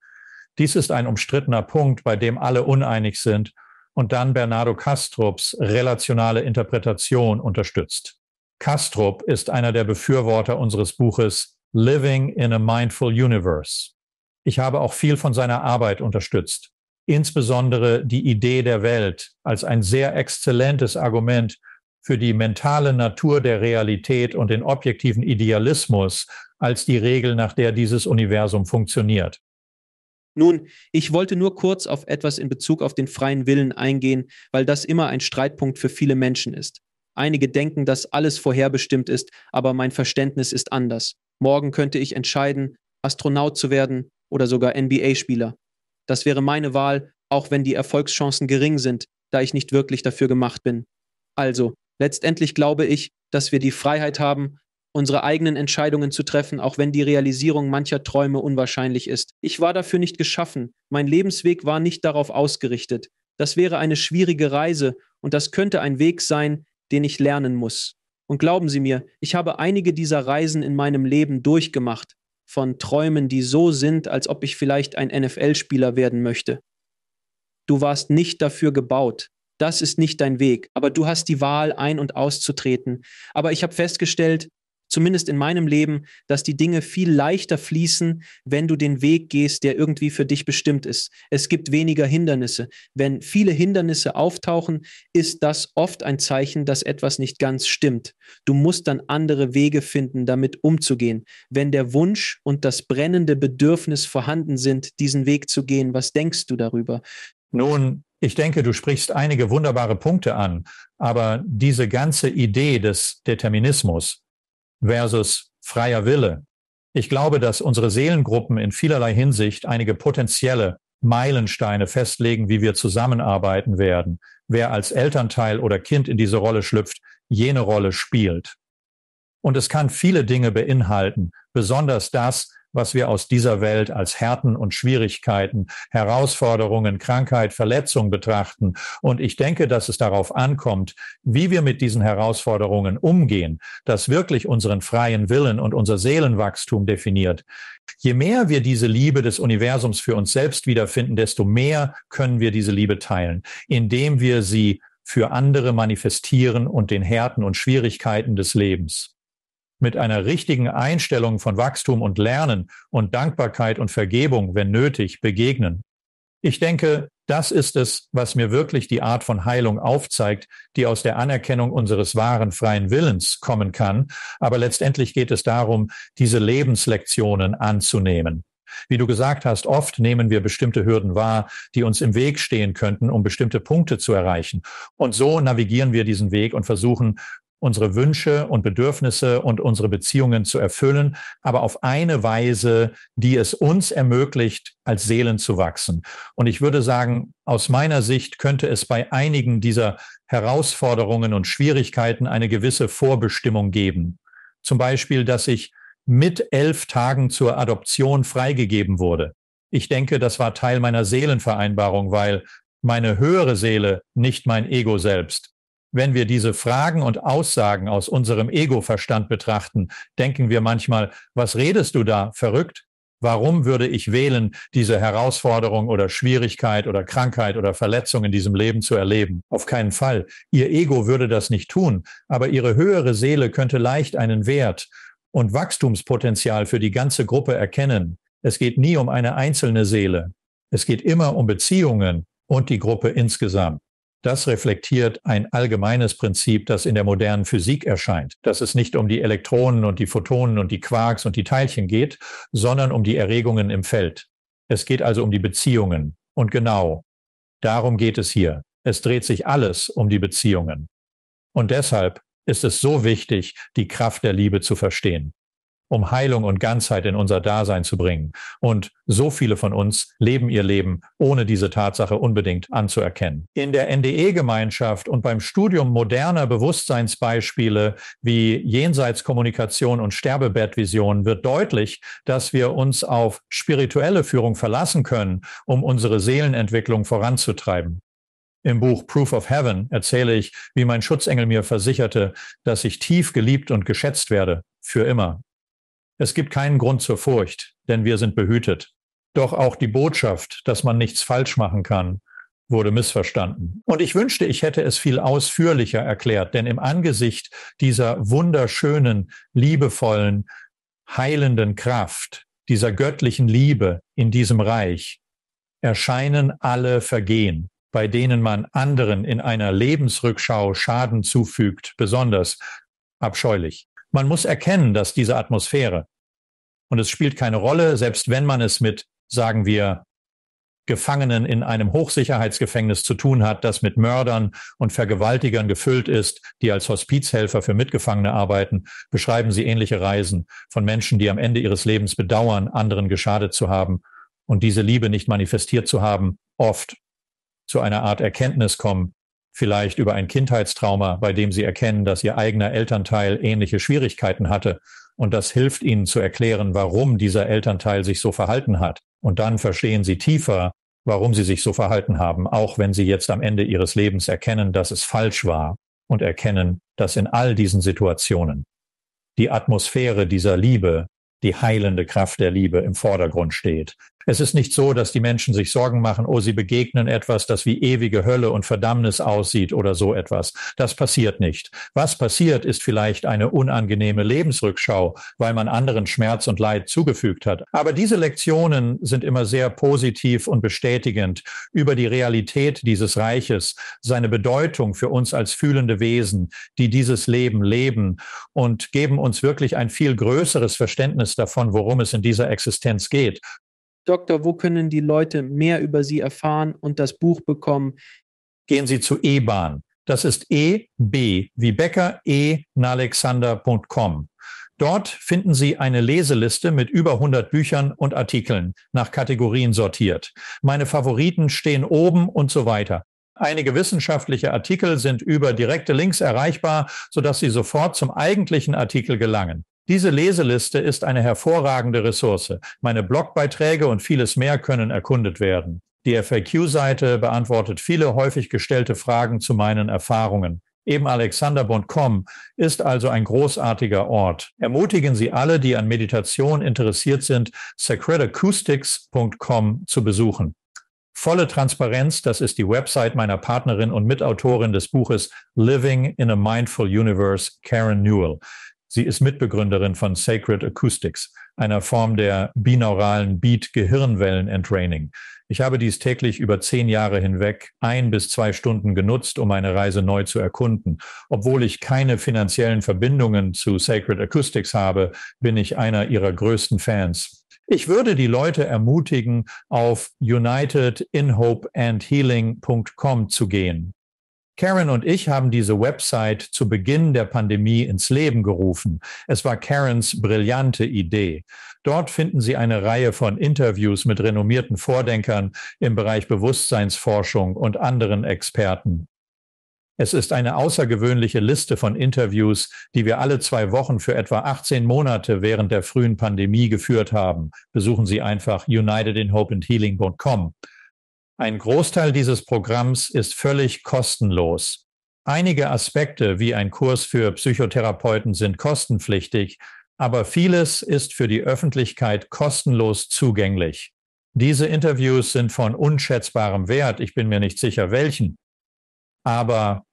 Dies ist ein umstrittener Punkt, bei dem alle uneinig sind und dann Bernardo Kastrups relationale Interpretation unterstützt. Kastrup ist einer der Befürworter unseres Buches Living in a Mindful Universe. Ich habe auch viel von seiner Arbeit unterstützt, insbesondere die Idee der Welt als ein sehr exzellentes Argument für die mentale Natur der Realität und den objektiven Idealismus als die Regel, nach der dieses Universum funktioniert. Nun, ich wollte nur kurz auf etwas in Bezug auf den freien Willen eingehen, weil das immer ein Streitpunkt für viele Menschen ist. Einige denken, dass alles vorherbestimmt ist, aber mein Verständnis ist anders. Morgen könnte ich entscheiden, Astronaut zu werden oder sogar NBA-Spieler. Das wäre meine Wahl, auch wenn die Erfolgschancen gering sind, da ich nicht wirklich dafür gemacht bin. Also, letztendlich glaube ich, dass wir die Freiheit haben, unsere eigenen Entscheidungen zu treffen, auch wenn die Realisierung mancher Träume unwahrscheinlich ist. Ich war dafür nicht geschaffen. Mein Lebensweg war nicht darauf ausgerichtet. Das wäre eine schwierige Reise und das könnte ein Weg sein, den ich lernen muss. Und glauben Sie mir, ich habe einige dieser Reisen in meinem Leben durchgemacht, von Träumen, die so sind, als ob ich vielleicht ein NFL-Spieler werden möchte. Du warst nicht dafür gebaut. Das ist nicht dein Weg, aber du hast die Wahl, ein- und auszutreten. Aber ich habe festgestellt, zumindest in meinem Leben, dass die Dinge viel leichter fließen, wenn du den Weg gehst, der irgendwie für dich bestimmt ist. Es gibt weniger Hindernisse. Wenn viele Hindernisse auftauchen, ist das oft ein Zeichen, dass etwas nicht ganz stimmt. Du musst dann andere Wege finden, damit umzugehen. Wenn der Wunsch und das brennende Bedürfnis vorhanden sind, diesen Weg zu gehen, was denkst du darüber? Nun, ich denke, du sprichst einige wunderbare Punkte an, aber diese ganze Idee des Determinismus versus freier Wille. Ich glaube, dass unsere Seelengruppen in vielerlei Hinsicht einige potenzielle Meilensteine festlegen, wie wir zusammenarbeiten werden. Wer als Elternteil oder Kind in diese Rolle schlüpft, jene Rolle spielt. Und es kann viele Dinge beinhalten, besonders das, was wir aus dieser Welt als Härten und Schwierigkeiten, Herausforderungen, Krankheit, Verletzung betrachten. Und ich denke, dass es darauf ankommt, wie wir mit diesen Herausforderungen umgehen, das wirklich unseren freien Willen und unser Seelenwachstum definiert. Je mehr wir diese Liebe des Universums für uns selbst wiederfinden, desto mehr können wir diese Liebe teilen, indem wir sie für andere manifestieren und den Härten und Schwierigkeiten des Lebens mit einer richtigen Einstellung von Wachstum und Lernen und Dankbarkeit und Vergebung, wenn nötig, begegnen. Ich denke, das ist es, was mir wirklich die Art von Heilung aufzeigt, die aus der Anerkennung unseres wahren freien Willens kommen kann. Aber letztendlich geht es darum, diese Lebenslektionen anzunehmen. Wie du gesagt hast, oft nehmen wir bestimmte Hürden wahr, die uns im Weg stehen könnten, um bestimmte Punkte zu erreichen. Und so navigieren wir diesen Weg und versuchen, unsere Wünsche und Bedürfnisse und unsere Beziehungen zu erfüllen, aber auf eine Weise, die es uns ermöglicht, als Seelen zu wachsen. Und ich würde sagen, aus meiner Sicht könnte es bei einigen dieser Herausforderungen und Schwierigkeiten eine gewisse Vorbestimmung geben. Zum Beispiel, dass ich mit 11 Tagen zur Adoption freigegeben wurde. Ich denke, das war Teil meiner Seelenvereinbarung, weil meine höhere Seele, nicht mein Ego selbst. Wenn wir diese Fragen und Aussagen aus unserem Ego-Verstand betrachten, denken wir manchmal, was redest du da, verrückt? Warum würde ich wählen, diese Herausforderung oder Schwierigkeit oder Krankheit oder Verletzung in diesem Leben zu erleben? Auf keinen Fall. Ihr Ego würde das nicht tun, aber ihre höhere Seele könnte leicht einen Wert und Wachstumspotenzial für die ganze Gruppe erkennen. Es geht nie um eine einzelne Seele. Es geht immer um Beziehungen und die Gruppe insgesamt. Das reflektiert ein allgemeines Prinzip, das in der modernen Physik erscheint, dass es nicht um die Elektronen und die Photonen und die Quarks und die Teilchen geht, sondern um die Erregungen im Feld. Es geht also um die Beziehungen. Und genau darum geht es hier. Es dreht sich alles um die Beziehungen. Und deshalb ist es so wichtig, die Kraft der Liebe zu verstehen, um Heilung und Ganzheit in unser Dasein zu bringen. Und so viele von uns leben ihr Leben, ohne diese Tatsache unbedingt anzuerkennen. In der NDE-Gemeinschaft und beim Studium moderner Bewusstseinsbeispiele wie Jenseitskommunikation und Sterbebettvision wird deutlich, dass wir uns auf spirituelle Führung verlassen können, um unsere Seelenentwicklung voranzutreiben. Im Buch Proof of Heaven erzähle ich, wie mein Schutzengel mir versicherte, dass ich tief geliebt und geschätzt werde, für immer. Es gibt keinen Grund zur Furcht, denn wir sind behütet. Doch auch die Botschaft, dass man nichts falsch machen kann, wurde missverstanden. Und ich wünschte, ich hätte es viel ausführlicher erklärt, denn im Angesicht dieser wunderschönen, liebevollen, heilenden Kraft, dieser göttlichen Liebe in diesem Reich, erscheinen alle Vergehen, bei denen man anderen in einer Lebensrückschau Schaden zufügt, besonders abscheulich. Man muss erkennen, dass diese Atmosphäre, und es spielt keine Rolle, selbst wenn man es mit, sagen wir, Gefangenen in einem Hochsicherheitsgefängnis zu tun hat, das mit Mördern und Vergewaltigern gefüllt ist, die als Hospizhelfer für Mitgefangene arbeiten, beschreiben sie ähnliche Reisen von Menschen, die am Ende ihres Lebens bedauern, anderen geschadet zu haben und diese Liebe nicht manifestiert zu haben, oft zu einer Art Erkenntnis kommen, vielleicht über ein Kindheitstrauma, bei dem sie erkennen, dass ihr eigener Elternteil ähnliche Schwierigkeiten hatte. Und das hilft ihnen zu erklären, warum dieser Elternteil sich so verhalten hat. Und dann verstehen sie tiefer, warum sie sich so verhalten haben, auch wenn sie jetzt am Ende ihres Lebens erkennen, dass es falsch war und erkennen, dass in all diesen Situationen die Atmosphäre dieser Liebe, die heilende Kraft der Liebe im Vordergrund steht. Es ist nicht so, dass die Menschen sich Sorgen machen, oh, sie begegnen etwas, das wie ewige Hölle und Verdammnis aussieht oder so etwas. Das passiert nicht. Was passiert, ist vielleicht eine unangenehme Lebensrückschau, weil man anderen Schmerz und Leid zugefügt hat. Aber diese Lektionen sind immer sehr positiv und bestätigend über die Realität dieses Reiches, seine Bedeutung für uns als fühlende Wesen, die dieses Leben leben, und geben uns wirklich ein viel größeres Verständnis davon, worum es in dieser Existenz geht. Doktor, wo können die Leute mehr über Sie erfahren und das Buch bekommen? Gehen Sie zu eBahn. Das ist EB wie Becker, nalexander.com. Dort finden Sie eine Leseliste mit über 100 Büchern und Artikeln, nach Kategorien sortiert. Meine Favoriten stehen oben und so weiter. Einige wissenschaftliche Artikel sind über direkte Links erreichbar, sodass Sie sofort zum eigentlichen Artikel gelangen. Diese Leseliste ist eine hervorragende Ressource. Meine Blogbeiträge und vieles mehr können erkundet werden. Die FAQ-Seite beantwortet viele häufig gestellte Fragen zu meinen Erfahrungen. Eben alexander.com ist also ein großartiger Ort. Ermutigen Sie alle, die an Meditation interessiert sind, sacredacoustics.com zu besuchen. Volle Transparenz, das ist die Website meiner Partnerin und Mitautorin des Buches Living in a Mindful Universe, Karen Newell. Sie ist Mitbegründerin von Sacred Acoustics, einer Form der binauralen Beat-Gehirnwellen-Entraining. Ich habe dies täglich über 10 Jahre hinweg 1 bis 2 Stunden genutzt, um meine Reise neu zu erkunden. Obwohl ich keine finanziellen Verbindungen zu Sacred Acoustics habe, bin ich einer ihrer größten Fans. Ich würde die Leute ermutigen, auf unitedinhopeandhealing.com zu gehen. Karen und ich haben diese Website zu Beginn der Pandemie ins Leben gerufen. Es war Karens brillante Idee. Dort finden Sie eine Reihe von Interviews mit renommierten Vordenkern im Bereich Bewusstseinsforschung und anderen Experten. Es ist eine außergewöhnliche Liste von Interviews, die wir alle 2 Wochen für etwa 18 Monate während der frühen Pandemie geführt haben. Besuchen Sie einfach unitedinhopeandhealing.com. Ein Großteil dieses Programms ist völlig kostenlos. Einige Aspekte wie ein Kurs für Psychotherapeuten sind kostenpflichtig, aber vieles ist für die Öffentlichkeit kostenlos zugänglich. Diese Interviews sind von unschätzbarem Wert, ich bin mir nicht sicher welchen. Aber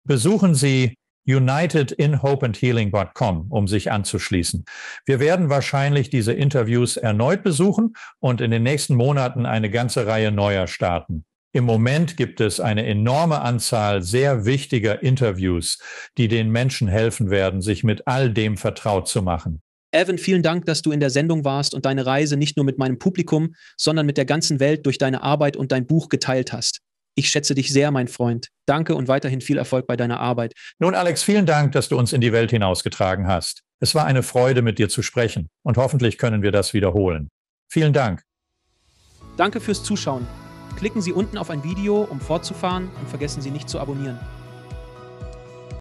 besuchen Sie unitedinhopeandhealing.com, um sich anzuschließen. Wir werden wahrscheinlich diese Interviews erneut besuchen und in den nächsten Monaten eine ganze Reihe neuer starten. Im Moment gibt es eine enorme Anzahl sehr wichtiger Interviews, die den Menschen helfen werden, sich mit all dem vertraut zu machen. Evan, vielen Dank, dass du in der Sendung warst und deine Reise nicht nur mit meinem Publikum, sondern mit der ganzen Welt durch deine Arbeit und dein Buch geteilt hast. Ich schätze dich sehr, mein Freund. Danke und weiterhin viel Erfolg bei deiner Arbeit. Nun, Alex, vielen Dank, dass du uns in die Welt hinausgetragen hast. Es war eine Freude, mit dir zu sprechen und hoffentlich können wir das wiederholen. Vielen Dank. Danke fürs Zuschauen. Klicken Sie unten auf ein Video, um fortzufahren und vergessen Sie nicht zu abonnieren.